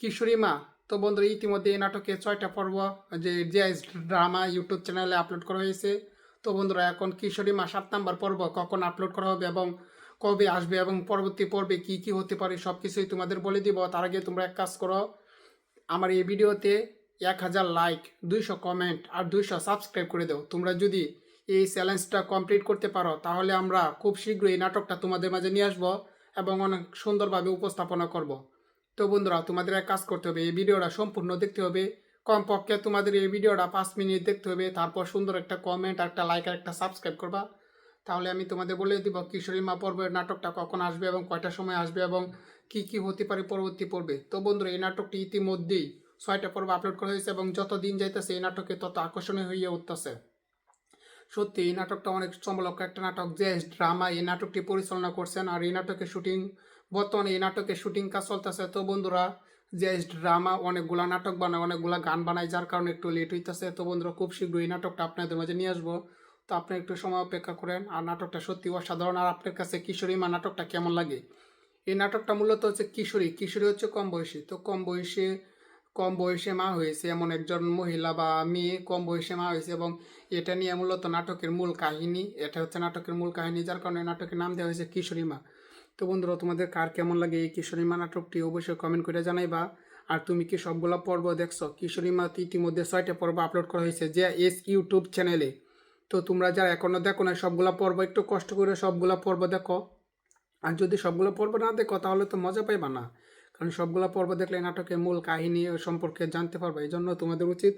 কিশোরী মা। তো বন্ধুরা, ইতিমধ্যে এই নাটকে 6টা পর্ব যে ড্রামা ইউটিউব চ্যানেলে আপলোড করা হয়েছে। তো বন্ধুরা, এখন কিশোরী মা 7 নম্বর পর্ব কখন আপলোড করা হবে এবং কবে আসবে এবং পরবর্তী পর্বে কি কি হতে পারে সব কিছুই তোমাদের বলে দিব। তার আগে তোমরা এক কাজ করো, আমার এই ভিডিওতে 1000 লাইক, 200 কমেন্ট আর 200 সাবস্ক্রাইব করে দাও। তোমরা যদি এই চ্যালেঞ্জটা কমপ্লিট করতে পারো, তাহলে আমরা খুব শীঘ্রই এই নাটকটা তোমাদের মাঝে নিয়ে আসবো এবং অনেক সুন্দরভাবে উপস্থাপনা করব। তো বন্ধুরা, তোমাদের এক কাজ করতে হবে, এই ভিডিওটা সম্পূর্ণ দেখতে হবে। কমপক্ষে তোমাদের এই ভিডিওটা 5 মিনিট দেখতে হবে। তারপর সুন্দর একটা কমেন্ট, একটা লাইক আর একটা সাবস্ক্রাইব করবা। তাহলে আমি তোমাদের বলে দিব কিশোরী মা পর্বের নাটকটা কখন আসবে এবং কয়টার সময় আসবে এবং কি কি হতে পারে পরবর্তী পর্বে। তো বন্ধুরা, এই নাটকটি ইতিমধ্যেই 6টা পর্ব আপলোড করা হয়েছে এবং যত দিন যাইতেছে এই নাটকে তত আকর্ষণীয় হয়ে উঠতেছে। সত্যি এই নাটকটা অনেক চমলক একটা নাটক। যে ড্রামা এই নাটকটি পরিচালনা করছেন, আর এই নাটকের শুটিং বর্তমানে এই নাটকের শুটিং কাজ চলতেছে। তো বন্ধুরা, যে ড্রামা অনেকগুলা নাটক বানায়, অনেকগুলা গান বানায়, যার কারণে একটু লেট হইতেছে। তো বন্ধুরা, খুব শীঘ্রই এই নাটকটা আপনাদের মাঝে নিয়ে আসবো। তো আপনি একটু সময় অপেক্ষা করেন। আর নাটকটা সত্যি অসাধারণ। আর আপনার কাছে কিশোরী মা নাটকটা কেমন লাগে? এই নাটকটা মূলত হচ্ছে কিশোরী কিশোরী হচ্ছে কম বয়সী। তো কম বয়সে মা হয়েছে এমন একজন মহিলা বা মেয়ে কম বয়সে মা হয়েছে, এবং এটা নিয়ে মূলত নাটকের মূল কাহিনী। এটা হচ্ছে নাটকের মূল কাহিনী, যার কারণে নাটকের নাম দেওয়া হয়েছে কিশোরী মা। তো বন্ধুরা, তোমাদের কার কেমন লাগে এই কিশোরী মা নাটকটি অবশ্যই কমেন্ট করে জানাইবা। আর তুমি কি সবগুলা পর্ব দেখছো? কিশোরী মা ইতিমধ্যে 6টা পর্ব আপলোড করা হয়েছে যে ইউটিউব চ্যানেলে। তো তোমরা যারা এখনো দেখো না সবগুলা পর্ব, একটু কষ্ট করে সবগুলা পর্ব দেখো। আর যদি সবগুলো পর্ব না দেখো, তাহলে তো মজা পাইবা না। কারণ সবগুলো পর্ব দেখলে নাটকের মূল কাহিনী সম্পর্কে জানতে পারবে। এই জন্য তোমাদের উচিত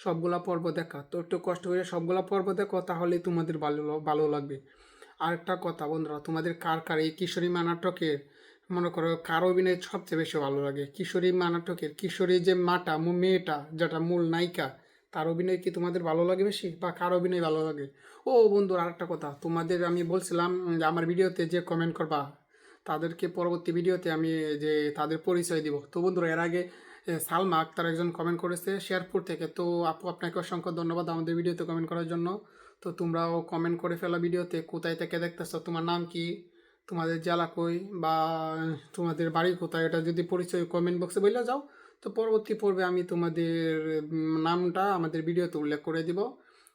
সবগুলা পর্ব দেখা। তো একটু কষ্ট করে সবগুলা পর্ব দেখো, তাহলেই তোমাদের ভালো লাগবে। আর একটা কথা বন্ধুরা, তোমাদের কার কার এই কিশোরী মা নাটকের, মনে করো কার অভিনয় সবচেয়ে বেশি ভালো লাগে? কিশোরী মা নাটকের কিশোরী যে মাটা মেয়েটা, যেটা মূল নায়িকা, তার অভিনয় কি তোমাদের ভালো লাগে বেশি, বা কার অভিনয় ভালো লাগে? ও বন্ধুরা, আরেকটা কথা তোমাদের আমি বলছিলাম যে আমার ভিডিওতে যে কমেন্ট করবা, তাদেরকে পরবর্তী ভিডিওতে আমি যে তাদের পরিচয় দিব। তো বন্ধুরা, এর আগে সালমা আক্তার একজন কমেন্ট করেছে শেরপুর থেকে। তো আপু আপনাকে অসংখ্য ধন্যবাদ আমাদের ভিডিওতে কমেন্ট করার জন্য। তো তোমরাও কমেন্ট করে ফেলো ভিডিওতে কোথায় থেকে দেখতেছো, তোমার নাম কি, তোমাদের জেলা কই, বা তোমাদের বাড়ি কোথায়, এটা যদি পরিচয় কমেন্ট বক্সে বলে যাও, তো পরবর্তী পর্বে আমি তোমাদের নামটা আমাদের ভিডিওতে উল্লেখ করে দিব।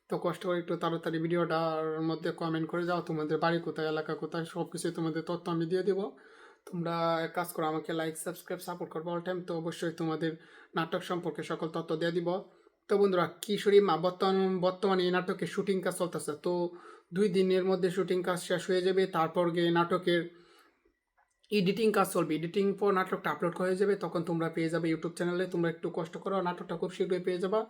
তো কষ্ট করে একটু তাড়াতাড়ি ভিডিওটার মধ্যে কমেন্ট করে যাও, তোমাদের বাড়ি কোথায়, এলাকা কোথায়, সব কিছুই তোমাদের তথ্য আমি দিয়ে দিব। তোমরা এক কাজ করো, আমাকে লাইক সাবস্ক্রাইব সাপোর্ট করবো অল টাইম। তো অবশ্যই তোমাদের নাটক সম্পর্কে সকল তথ্য দিয়ে দিব। তো বন্ধুরা, কিশোরী মা বর্তমানে এই নাটকের শুটিং কাজ চলতেছে। তো 2 দিনের মধ্যে শুটিং কাজ শেষ হয়ে যাবে। তারপর গিয়ে নাটকের এডিটিং কাজ চলবে। এডিটিং পর নাটকটা আপলোড হয়ে যাবে, তখন তোমরা পেয়ে যাবে ইউটিউব চ্যানেলে। তোমরা একটু কষ্ট করো, নাটকটা খুব শীঘ্রই পেয়ে যাবা।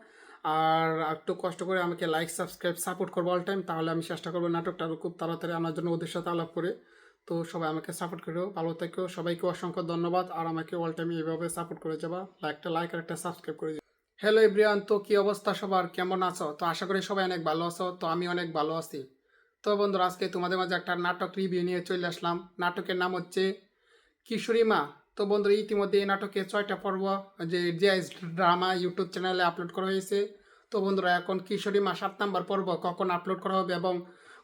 আর একটু কষ্ট করে আমাকে লাইক সাবস্ক্রাইব সাপোর্ট করবো অল টাইম, তাহলে আমি চেষ্টা করবো নাটকটা আরও খুব তাড়াতাড়ি আনার জন্য ওদের সাথে আলাপ করে। তো সবাই আমাকে সাপোর্ট করো, ভালো থেকো, সবাইকে অসংখ্য ধন্যবাদ। আর আমাকে অল টাইম এইভাবে সাপোর্ট করে যাবা, একটা লাইক আর একটা সাবস্ক্রাইব করে যাবা। হ্যালো এভরিওয়ান, তো কী অবস্থা সবার, কেমন আছো? তো আশা করি সবাই অনেক ভালো আছো। তো আমি অনেক ভালো আছি। তো বন্ধুরা, আজকে তোমাদের মাঝে একটা নাটক রিভিউ নিয়ে চলে আসলাম। নাটকের নাম হচ্ছে কিশোরী মা। তো বন্ধুরা, ইতিমধ্যে এই নাটকে 6টা পর্ব যে ড্রামা ইউটিউব চ্যানেলে আপলোড করা হয়েছে। তো বন্ধুরা, এখন কিশোরী মা 7 নম্বর পর্ব কখন আপলোড করা হবে এবং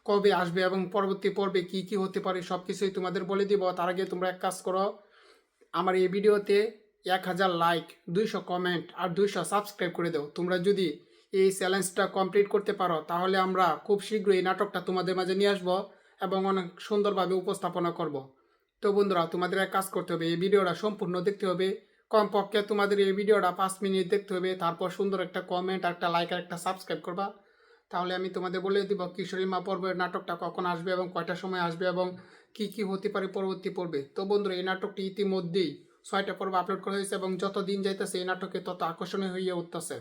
কবে আসবে এবং পরবর্তী পর্বে কি কি হতে পারে সব কিছুই তোমাদের বলে দিব। তার আগে তোমরা এক কাজ করো, আমার এই ভিডিওতে 1000 লাইক, 200 কমেন্ট আর 200 সাবস্ক্রাইব করে দাও। তোমরা যদি এই চ্যালেঞ্জটা কমপ্লিট করতে পারো তাহলে আমরা খুব শীঘ্রই এই নাটকটা তোমাদের মাঝে নিয়ে আসবো এবং অনেক সুন্দরভাবে উপস্থাপনা করব। তো বন্ধুরা, তোমাদের এক কাজ করতে হবে, এই ভিডিওটা সম্পূর্ণ দেখতে হবে। কমপক্ষে তোমাদের এই ভিডিওটা 5 মিনিট দেখতে হবে, তারপর সুন্দর একটা কমেন্ট, একটা লাইক আর একটা সাবস্ক্রাইব করবা। তাহলে আমি তোমাদের বলে দিব কিশোরী মা পর্বের নাটকটা কখন আসবে এবং কয়টার সময় আসবে এবং কি কি হতে পারে পরবর্তী পর্বে। তো বন্ধুরা, এই নাটকটি ইতিমধ্যেই 6টা পর্ব আপলোড করা হয়েছে এবং যত দিন যাইতেছে এই নাটকে তত আকর্ষণীয় হয়ে উঠতেছে।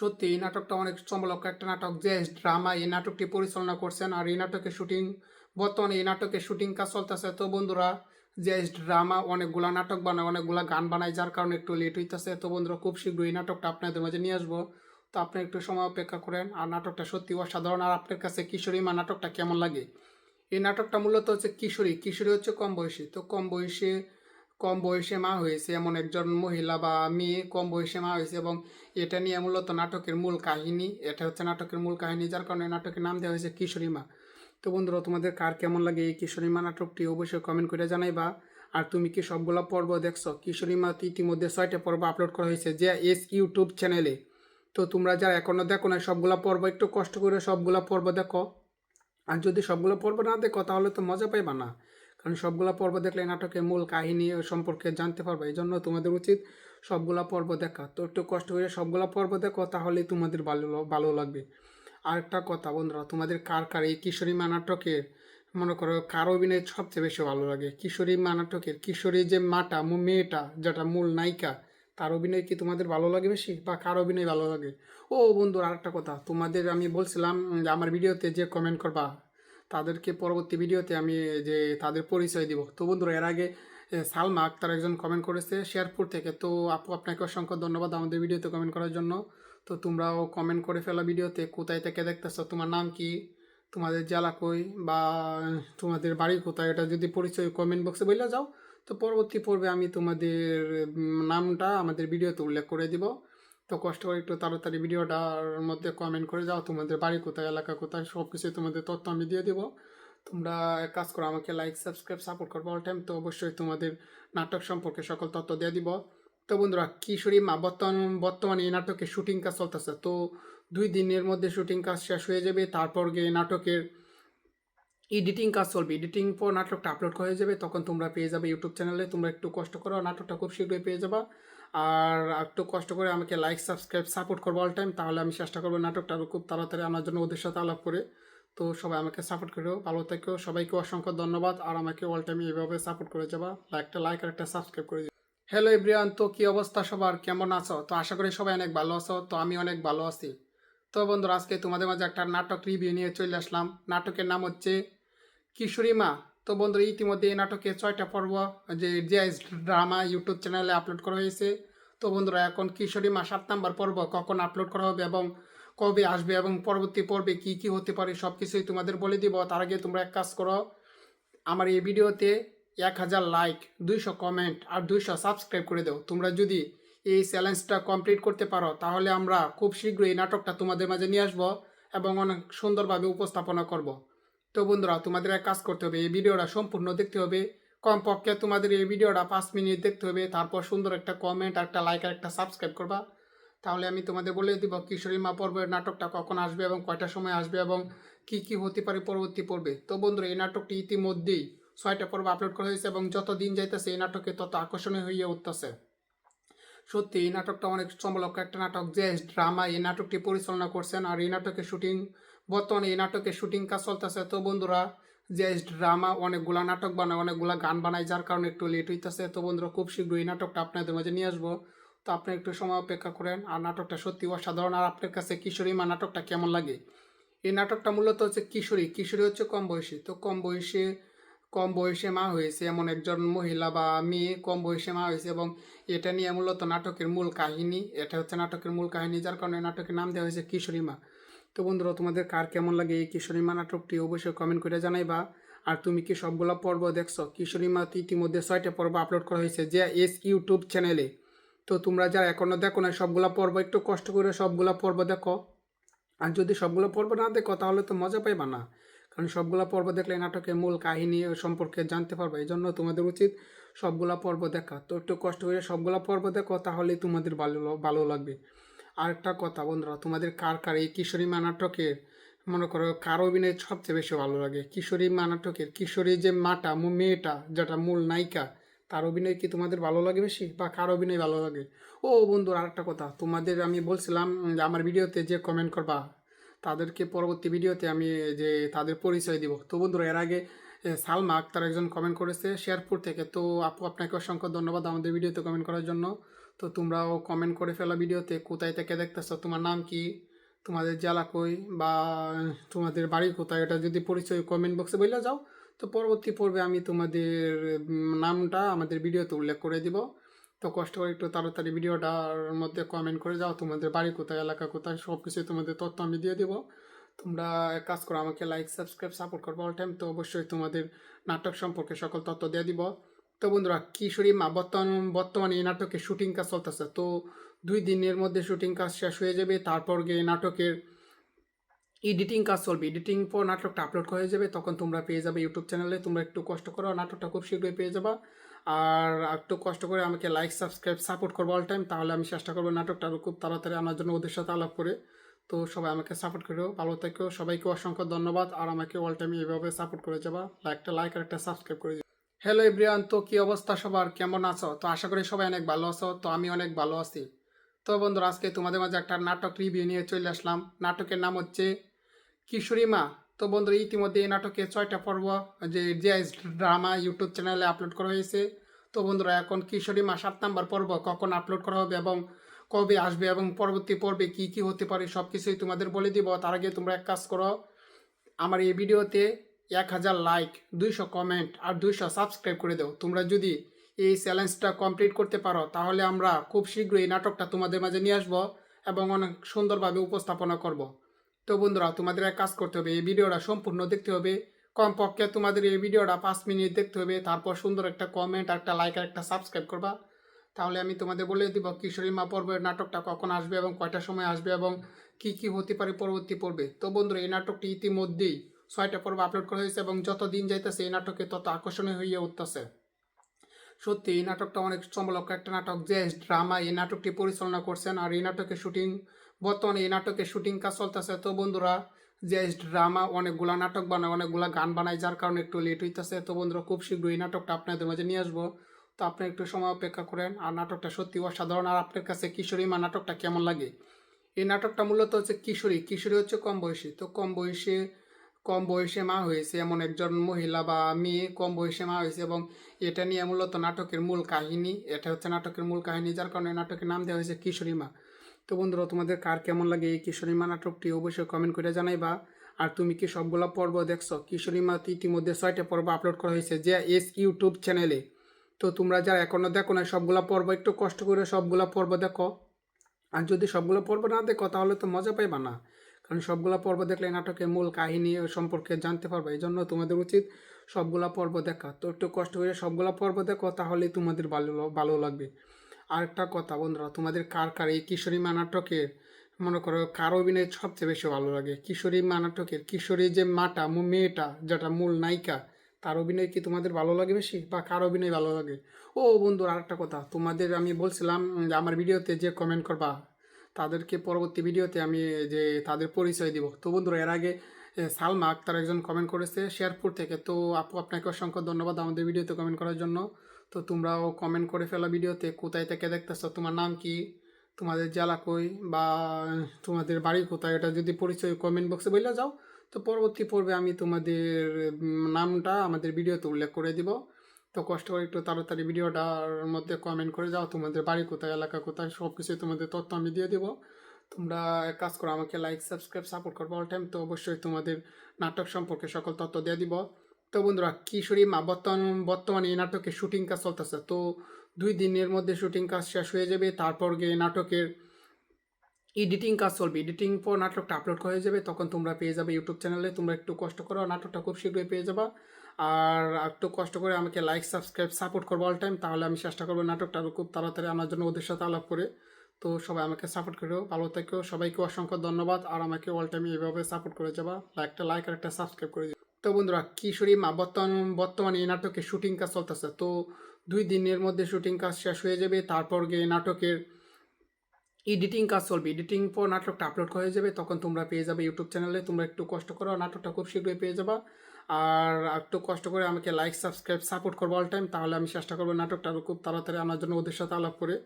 সত্যি এই নাটকটা অনেক চমলক একটা নাটক, যে ড্রামা এই নাটকটি পরিচালনা করছেন। আর এই নাটকের শুটিং বর্তমানে এই নাটকের শুটিং কাজ চলতেছে। তো বন্ধুরা, যে ড্রামা অনেকগুলা নাটক বানায়, অনেকগুলা গান বানায়, যার কারণে একটু লেট হইতেছে। তো বন্ধুরা, খুব শীঘ্রই এই নাটকটা আপনাদের মাঝে নিয়ে আসবো। তো আপনি একটু সময় অপেক্ষা করেন। আর নাটকটা সত্যি অসাধারণ। আর আপনার কাছে কিশোরী মা নাটকটা কেমন লাগে? এই নাটকটা মূলত হচ্ছে কিশোরী কিশোরী হচ্ছে কম বয়সী। তো কম বয়সে মা হয়েছে এমন একজন মহিলা বা মেয়ে কম বয়সে মা হয়েছে, এবং এটা নিয়ে মূলত নাটকের মূল কাহিনী। এটা হচ্ছে নাটকের মূল কাহিনী, যার কারণে নাটকের নাম দেওয়া হয়েছে কিশোরী মা। তো বন্ধুরা, তোমাদের কার কেমন লাগে এই কিশোরী মা নাটকটি অবশ্যই কমেন্ট করে জানাইবা। আর তুমি কি সবগুলা পর্ব দেখছো? কিশোরী মা ইতিমধ্যে 6টা পর্ব আপলোড করা হয়েছে যে ইউটিউব চ্যানেলে। তো তোমরা যারা এখনো দেখো না সবগুলা পর্ব, একটু কষ্ট করে সবগুলা পর্ব দেখো। আর যদি সবগুলো পর্ব না দেখো তাহলে তো মজা পাইবা না, কারণ সবগুলো পর্ব দেখলে নাটকের মূল কাহিনী সম্পর্কে জানতে পারবে। এই জন্য তোমাদের উচিত সবগুলো পর্ব দেখা। তো একটু কষ্ট করে সবগুলো পর্ব দেখো, তাহলেই তোমাদের ভালো লাগবে। আর একটা কথা বন্ধুরা, তোমাদের কার কার এই কিশোরী মা নাটকের মনে করো কার অভিনয় সবচেয়ে বেশি ভালো লাগে? কিশোরী মা নাটকের কিশোরী যে মাটা মেয়েটা, যেটা মূল নায়িকা, তার অভিনয় কি তোমাদের ভালো লাগে বেশি, বা কার অভিনয় ভালো লাগে? ও বন্ধুরা, আরেকটা কথা তোমাদের আমি বলছিলাম যে আমার ভিডিওতে যে কমেন্ট করবা তাদেরকে পরবর্তী ভিডিওতে আমি যে তাদের পরিচয় দিব। তো বন্ধুরা, এর আগে সালমা আক্তার একজন কমেন্ট করেছে শেরপুর থেকে। তো আপু, আপনাকে অসংখ্য ধন্যবাদ আমাদের ভিডিওতে কমেন্ট করার জন্য। তো তোমরাও কমেন্ট করে ফেলো ভিডিওতে কোথায় থেকে দেখতেছো, তোমার নাম কি, তোমাদের জেলা কই, বা তোমাদের বাড়ি কোথায়, এটা যদি পরিচয় কমেন্ট বক্সে বলে যাও, তো পরবর্তী পর্বে আমি তোমাদের নামটা আমাদের ভিডিওতে উল্লেখ করে দিব। তো কষ্ট করে একটু তাড়াতাড়ি ভিডিওটার মধ্যে কমেন্ট করে যাও, তোমাদের বাড়ি কোথায়, এলাকা কোথায়, সব কিছু তোমাদের তথ্য আমি দিয়ে দেবো। তোমরা এক কাজ করো, আমাকে লাইক সাবস্ক্রাইব সাপোর্ট করবো অল টাইম। তো অবশ্যই তোমাদের নাটক সম্পর্কে সকল তথ্য দিয়ে দিব। তো বন্ধুরা, কিশোরী মা বর্তমানে এই নাটকের শুটিং কাজ চলতেছে। তো 2 দিনের মধ্যে শুটিং কাজ শেষ হয়ে যাবে, তারপর গিয়ে নাটকের এডিটিং কাজ চলবে। এডিটিং পর নাটকটা আপলোড করা হয়ে যাবে, তখন তোমরা পেয়ে যাবে ইউটিউব চ্যানেলে। তোমরা একটু কষ্ট করো, নাটকটা খুব শীঘ্রই পেয়ে যাবা। আর একটু কষ্ট করে আমাকে লাইক সাবস্ক্রাইব সাপোর্ট করবো অল টাইম, তাহলে আমি চেষ্টা করবো নাটকটা আরও খুব তাড়াতাড়ি আনার জন্য ওদের সাথে আলাপ করে। তো সবাই আমাকে সাপোর্ট করো, ভালো থেকো, সবাইকে অসংখ্য ধন্যবাদ। আর আমাকে অল টাইম এইভাবে সাপোর্ট করে যাবা, একটা লাইক আর একটা সাবস্ক্রাইব করে যাবা। হ্যালো এভরিওয়ান, তো কি অবস্থা সবার, কেমন আছো? তো আশা করি সবাই অনেক ভালো আছো। তো আমি অনেক ভালো আছি। তো বন্ধুরা, আজকে তোমাদের মাঝে একটা নাটক রিভিউ নিয়ে চলে আসলাম। নাটকের নাম হচ্ছে কিশোরী মা। তো বন্ধুরা, ইতিমধ্যে এই নাটকে 6টা পর্ব যে ড্রামা ইউটিউব চ্যানেলে আপলোড করা হয়েছে। তো বন্ধুরা, এখন কিশোরী মা 7 নম্বর পর্ব কখন আপলোড করা হবে এবং কবে আসবে এবং পরবর্তী পর্বে কি কি হতে পারে সব কিছুই তোমাদের বলে দিব। তার আগে তোমরা এক কাজ করো, আমার এই ভিডিওতে 1000 লাইক, 200 কমেন্ট আর 200 সাবস্ক্রাইব করে দাও। তোমরা যদি এই চ্যালেঞ্জটা কমপ্লিট করতে পারো তাহলে আমরা খুব শীঘ্রই এই নাটকটা তোমাদের মাঝে নিয়ে আসবো এবং অনেক সুন্দরভাবে উপস্থাপনা করব। তো বন্ধুরা, তোমাদের এক কাজ করতে হবে, এই ভিডিওটা সম্পূর্ণ দেখতে হবে। কমপক্ষে তোমাদের এই ভিডিওটা 5 মিনিট দেখতে হবে, তারপর সুন্দর একটা কমেন্ট, একটা লাইক আর একটা সাবস্ক্রাইব করবা। তাহলে আমি তোমাদের বলে দিব কিশোরী মা পর্বের নাটকটা কখন আসবে এবং কয়টার সময় আসবে এবং কি কি হতে পারে পরবর্তী পর্বে। তো বন্ধুরা, এই নাটকটি ইতিমধ্যেই 6টা পর্ব আপলোড করা হয়েছে এবং যত দিন যাইতেছে এই নাটকে তত আকর্ষণীয় হয়ে উঠতেছে। সত্যি এই নাটকটা অনেক চমলক একটা নাটক, যে ড্রামা এই নাটকটি পরিচালনা করছেন। আর এই নাটকের শুটিং বর্তমানে এই নাটকের শুটিং কাজ চলতেছে। তো বন্ধুরা, যে ড্রামা অনেকগুলা নাটক বানায়, অনেকগুলা গান বানায়, যার কারণে একটু লেট হইতেছে। তো বন্ধুরা, খুব শীঘ্রই এই নাটকটা আপনাদের মাঝে নিয়ে আসবো। তো আপনি একটু সময় অপেক্ষা করেন। আর নাটকটা সত্যি অসাধারণ। আর আপনার কাছে কিশোরী মা নাটকটা কেমন লাগে? এই নাটকটা মূলত হচ্ছে কিশোরী কিশোরী হচ্ছে কম বয়সী। তো কম বয়সে মা হয়েছে এমন একজন মহিলা বা মেয়ে কম বয়সে মা হয়েছে, এবং এটা নিয়ে মূলত নাটকের মূল কাহিনী। এটা হচ্ছে নাটকের মূল কাহিনী, যার কারণে নাটকের নাম দেওয়া হয়েছে কিশোরী মা। তো বন্ধুরা, তোমাদের কার কেমন লাগে এই কিশোরী মা নাটকটি অবশ্যই কমেন্ট করে জানাইবা। আর তুমি কি সবগুলা পর্ব দেখছো? কিশোরী মা ইতিমধ্যে 6টা পর্ব আপলোড করা হয়েছে যে ইউটিউব চ্যানেলে। তো তোমরা যারা এখনো দেখো না সবগুলা পর্ব, একটু কষ্ট করে সবগুলা পর্ব দেখো। আর যদি সবগুলো পর্ব না দেখো তাহলে তো মজা পাইবা না, কারণ সবগুলো পর্ব দেখলে নাটকের মূল কাহিনী সম্পর্কে জানতে পারবে। এই জন্য তোমাদের উচিত সবগুলা পর্ব দেখা। তো একটু কষ্ট করে সবগুলা পর্ব দেখো, তাহলেই তোমাদের ভালো লাগবে। আরেকটা কথা বন্ধুরা, তোমাদের কার কার এই কিশোরী মা নাটকের মনে করো কার অভিনয় সবচেয়ে বেশি ভালো লাগে? কিশোরী মা নাটকের কিশোরী যে মাটা মেয়েটা যেটা মূল নায়িকা, তার অভিনয় কি তোমাদের ভালো লাগে বেশি, বা কার অভিনয় ভালো লাগে? ও বন্ধুরা, আরেকটা কথা, তোমাদের আমি বলছিলাম যে আমার ভিডিওতে যে কমেন্ট করবা তাদেরকে পরবর্তী ভিডিওতে আমি যে তাদের পরিচয় দিব। তো বন্ধুরা, এর আগে সালমা আক্তার একজন কমেন্ট করেছে শেরপুর থেকে। তো আপু, আপনাকে অসংখ্য ধন্যবাদ আমাদের ভিডিওতে কমেন্ট করার জন্য। তো তোমরাও কমেন্ট করে ফেলো ভিডিওতে কোথায় থেকে দেখতেছো, তোমার নাম কি, তোমাদের জেলা কই, বা তোমাদের বাড়ি কোথায়, এটা যদি পরিচয় কমেন্ট বক্সে বলে যাও, তো পরবর্তী পর্বে আমি তোমাদের নামটা আমাদের ভিডিওতে উল্লেখ করে দিব। তো কষ্ট করে একটু তাড়াতাড়ি ভিডিওটার মধ্যে কমেন্ট করে যাও, তোমাদের বাড়ি কোথায়, এলাকা কোথায়, সব কিছুই তোমাদের তথ্য আমি দিয়ে দিব। তোমরা এক কাজ করো, আমাকে লাইক সাবস্ক্রাইব সাপোর্ট করবো অল টাইম। তো অবশ্যই তোমাদের নাটক সম্পর্কে সকল তথ্য দিয়ে দিব। তো বন্ধুরা, কিশোরী মা বর্তমানে এই নাটকের শুটিং কাজ চলতেছে। তো 2 দিনের মধ্যে শুটিং কাজ শেষ হয়ে যাবে, তারপর গিয়ে নাটকের এডিটিং কাজ চলবে। এডিটিং পর নাটকটা আপলোড হয়ে যাবে, তখন তোমরা পেয়ে যাবে ইউটিউব চ্যানেলে। তোমরা একটু কষ্ট করো, নাটকটা খুব শীঘ্রই পেয়ে যাবা। আর একটু কষ্ট করে আমাকে লাইক সাবস্ক্রাইব সাপোর্ট করবো অল টাইম, তাহলে আমি চেষ্টা করবো নাটকটা আরও খুব তাড়াতাড়ি আনার জন্য ওদের সাথে আলাপ করে। তো সবাই আমাকে সাপোর্ট করো, ভালো থেকো, সবাইকে অসংখ্য ধন্যবাদ। আর আমাকে অল টাইম এইভাবে সাপোর্ট করে যাবা, একটা লাইক আর একটা সাবস্ক্রাইব করে যাবা। হ্যালো এভরিওয়ান, তো কি অবস্থা সবার, কেমন আছো? তো আশা করি সবাই অনেক ভালো আছো। তো আমি অনেক ভালো আছি। তো বন্ধুরা, আজকে তোমাদের মাঝে একটা নাটক রিভিউ নিয়ে চলে আসলাম। নাটকের নাম হচ্ছে কিশোরী মা। তো বন্ধুরা, ইতিমধ্যে এই নাটকে 6টা পর্ব যে জিআইএস ড্রামা ইউটিউব চ্যানেলে আপলোড করা হয়েছে। তো বন্ধুরা, এখন কিশোরী মা 7 নম্বর পর্ব কখন আপলোড করা হবে এবং কবে আসবে এবং পরবর্তী পর্বে কি কি হতে পারে সব কিছুই তোমাদের বলে দিব। তার আগে তোমরা এক কাজ করো, আমার এই ভিডিওতে 1000 লাইক, 200 কমেন্ট আর 200 সাবস্ক্রাইব করে দাও। তোমরা যদি এই চ্যালেঞ্জটা কমপ্লিট করতে পারো, তাহলে আমরা খুব শীঘ্রই এই নাটকটা তোমাদের মাঝে নিয়ে আসবো এবং অনেক সুন্দরভাবে উপস্থাপনা করব। তো বন্ধুরা, তোমাদের এক কাজ করতে হবে, এই ভিডিওটা সম্পূর্ণ দেখতে হবে। কমপক্ষে তোমাদের এই ভিডিওটা 5 মিনিট দেখতে হবে, তারপর সুন্দর একটা কমেন্ট, একটা লাইক আর একটা সাবস্ক্রাইব করবা। তাহলে আমি তোমাদের বলে দিব কিশোরী মা পর্বের নাটকটা কখন আসবে এবং কয়টার সময় আসবে এবং কি কি হতে পারে পরবর্তী পর্বে। তো বন্ধুরা, এই নাটকটি ইতিমধ্যেই 6টা পর্ব আপলোড করা হয়েছে এবং যত দিন যাইতেছে এই নাটকে তত আকর্ষণীয় হয়ে উঠতেছে। সত্যি এই নাটকটা অনেক চমলক একটা নাটক। যে ড্রামা এই নাটকটি পরিচালনা করছেন, আর এই নাটকের শুটিং বর্তমানে এই নাটকের শুটিং কাজ চলতেছে। তো বন্ধুরা, যে ড্রামা অনেকগুলা নাটক বানায়, অনেকগুলা গান বানায়, যার কারণে একটু লেট হইতেছে। তো বন্ধুরা, খুব শীঘ্রই এই নাটকটা আপনাদের মাঝে নিয়ে আসবো। তো আপনি একটু সময় অপেক্ষা করেন। আর নাটকটা সত্যি অসাধারণ। আর আপনার কাছে কিশোরী মা নাটকটা কেমন লাগে? এই নাটকটা মূলত হচ্ছে কিশোরী, কিশোরী হচ্ছে কম বয়সী। তো কম বয়সে মা হয়েছে এমন একজন মহিলা বা মেয়ে, কম বয়সে মা হয়েছে, এবং এটা নিয়ে মূলত নাটকের মূল কাহিনী। এটা হচ্ছে নাটকের মূল কাহিনী, যার কারণে নাটকের নাম দেওয়া হয়েছে কিশোরী মা। তো বন্ধুরা, তোমাদের কার কেমন লাগে এই কিশোরী মা নাটকটি অবশ্যই কমেন্ট করে জানাইবা। আর তুমি কি সবগুলা পর্ব দেখছো? কিশোরী মা ইতিমধ্যে 6টা পর্ব আপলোড করা হয়েছে যে এস ইউটিউব চ্যানেলে। তো তোমরা যারা এখনো দেখো না সবগুলা পর্ব, একটু কষ্ট করে সবগুলা পর্ব দেখো। আর যদি সবগুলো পর্ব না দেখো, তাহলে তো মজা পাইবা না। কারণ সবগুলা পর্ব দেখলে নাটকের মূল কাহিনী সম্পর্কে জানতে পারবে। এই জন্য তোমাদের উচিত সবগুলা পর্ব দেখা। তো একটু কষ্ট করে সবগুলা পর্ব দেখো, তাহলেই তোমাদের ভালো লাগবে। আর একটা কথা বন্ধুরা, তোমাদের কার কার এই কিশোরী মা নাটকের মনে করো কার অভিনয় সবচেয়ে বেশি ভালো লাগে? কিশোরী মা নাটকের কিশোরী যে মাটা মেয়েটা যেটা মূল নায়িকা, তার অভিনয় কি তোমাদের ভালো লাগে বেশি, বা কার অভিনয় ভালো লাগে? ও বন্ধুরা, আরেকটা কথা, তোমাদের আমি বলছিলাম যে আমার ভিডিওতে যে কমেন্ট করবা তাদেরকে পরবর্তী ভিডিওতে আমি যে তাদের পরিচয় দিব। তো বন্ধুরা, এর আগে সালমা আক্তার একজন কমেন্ট করেছে শেরপুর থেকে। তো আপু, আপনাকে অসংখ্য ধন্যবাদ আমাদের ভিডিওতে কমেন্ট করার জন্য। তো তোমরাও কমেন্ট করে ফেলো ভিডিওতে কোথায় থেকে দেখতেছো, তোমার নাম কি, তোমাদের জেলা কই, বা তোমাদের বাড়ি কোথায়, এটা যদি পরিচয় কমেন্ট বক্সে বলে যাও, তো পরবর্তী পর্বে আমি তোমাদের নামটা আমাদের ভিডিওতে উল্লেখ করে দিব। তো কষ্ট করে একটু তাড়াতাড়ি ভিডিওটার মধ্যে কমেন্ট করে যাও, তোমাদের বাড়ি কোথায়, এলাকা কোথায়, সব কিছুই তোমাদের তথ্য আমি দিয়ে দিব। তোমরা এক কাজ করো, আমাকে লাইক সাবস্ক্রাইব সাপোর্ট করবো অল টাইম। তো অবশ্যই তোমাদের নাটক সম্পর্কে সকল তথ্য দিয়ে দিব। তো বন্ধুরা, কিশোরী মা বর্তমানে এই নাটকের শুটিং কাজ চলতেছে। তো 2 দিনের মধ্যে শুটিং কাজ শেষ হয়ে যাবে, তারপর গিয়ে নাটকের এডিটিং কাজ চলবে। এডিটিং পর নাটকটা আপলোড হয়ে যাবে, তখন তোমরা পেয়ে যাবে ইউটিউব চ্যানেলে। তোমরা একটু কষ্ট করো, নাটকটা খুব শীঘ্রই পেয়ে যাবা। আর একটু কষ্ট করে আমাকে লাইক সাবস্ক্রাইব সাপোর্ট করবো অল টাইম, তাহলে আমি চেষ্টা করবো নাটকটা আরও খুব তাড়াতাড়ি আনার জন্য ওদের সাথে আলাপ করে। তো সবাই আমাকে সাপোর্ট করো, ভালো থেকো, সবাইকে অসংখ্য ধন্যবাদ। আর আমাকে অল টাইম এইভাবে সাপোর্ট করে যাবা, একটা লাইক আর একটা সাবস্ক্রাইব করে যাবা। তো বন্ধুরা, কিশোরী মা বর্তমানে এই নাটকের শুটিং কাজ চলতেছে। তো 2 দিনের মধ্যে শুটিং কাজ শেষ হয়ে যাবে, তারপর গিয়ে নাটকের এডিটিং কাজ চলবে, এডিটিং পর নাটকটা আপলোড হয়ে যাবে, তখন তোমরা পেয়ে যাবে ইউটিউব চ্যানেলে। তোমরা একটু কষ্ট করো, নাটকটা খুব শীঘ্রই পেয়ে যাবা। আর একটু কষ্ট করে আমাকে লাইক সাবস্ক্রাইব সাপোর্ট করবো অল টাইম, তাহলে আমি চেষ্টা করবো নাটকটা আরও খুব তাড়াতাড়ি আনার জন্য ওদের সাথে আলাপ করে।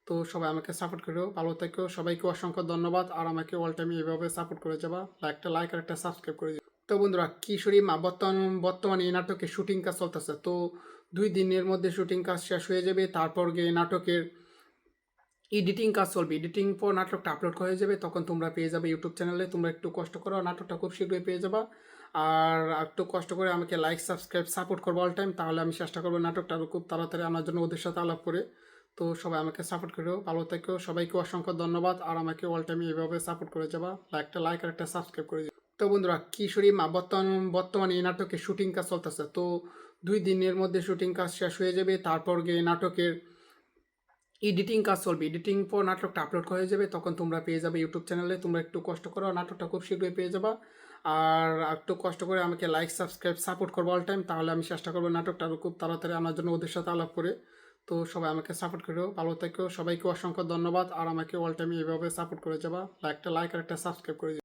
তো সবাই আমাকে সাপোর্ট করো, ভালো থেকো, সবাইকে অসংখ্য ধন্যবাদ। আর আমাকে অল টাইম এইভাবে সাপোর্ট করে যাবা, একটা লাইক আর একটা সাবস্ক্রাইব করে যাবা। তো বন্ধুরা, কিশোরী মা বর্তমানে এই নাটকের শুটিং কাজ চলতেছে। তো 2 দিনের মধ্যে শুটিং কাজ শেষ হয়ে যাবে, তারপর গিয়ে নাটকের এডিটিং কাজ চলবে, এডিটিং পর নাটকটা আপলোড হয়ে যাবে, তখন তোমরা পেয়ে যাবে ইউটিউব চ্যানেলে। তোমরা একটু কষ্ট করো, নাটকটা খুব শীঘ্রই পেয়ে যাবা। আর একটু কষ্ট করে আমাকে লাইক সাবস্ক্রাইব সাপোর্ট করবো অল টাইম, তাহলে আমি চেষ্টা করবো নাটকটা আরও খুব তাড়াতাড়ি আনার জন্য ওদের সাথে আলাপ করে। তো সবাই আমাকে সাপোর্ট করো, ভালো থেকো, সবাইকে অসংখ্য ধন্যবাদ। আর আমাকে অল টাইম এইভাবে সাপোর্ট করে যাবা, একটা লাইক আর একটা সাবস্ক্রাইব করে যাবা। তো বন্ধুরা, কিশোরী মা বর্তমানে এই নাটকের শুটিং কাজ চলতেছে। তো 2 দিনের মধ্যে শুটিং কাজ শেষ হয়ে যাবে, তারপর গিয়ে নাটকের এডিটিং কাজ চলবে, এডিটিং পর নাটকটা আপলোড হয়ে যাবে, তখন তোমরা পেয়ে যাবে ইউটিউব চ্যানেলে। তোমরা একটু কষ্ট করো, নাটকটা খুব শীঘ্রই পেয়ে যাবা। আর একটু কষ্ট করে আমাকে লাইক সাবস্ক্রাইব সাপোর্ট করবো অল টাইম, তাহলে আমি চেষ্টা করবো নাটকটা আরও খুব তাড়াতাড়ি আনার জন্য ওদের সাথে আলাপ করে। তো সবাই আমাকে সাপোর্ট করো, ভালো থেকো, সবাইকে অসংখ্য ধন্যবাদ। আর আমাকে অল টাইম এইভাবে সাপোর্ট করে যাবা, একটা লাইক আর একটা সাবস্ক্রাইব করে যাবা।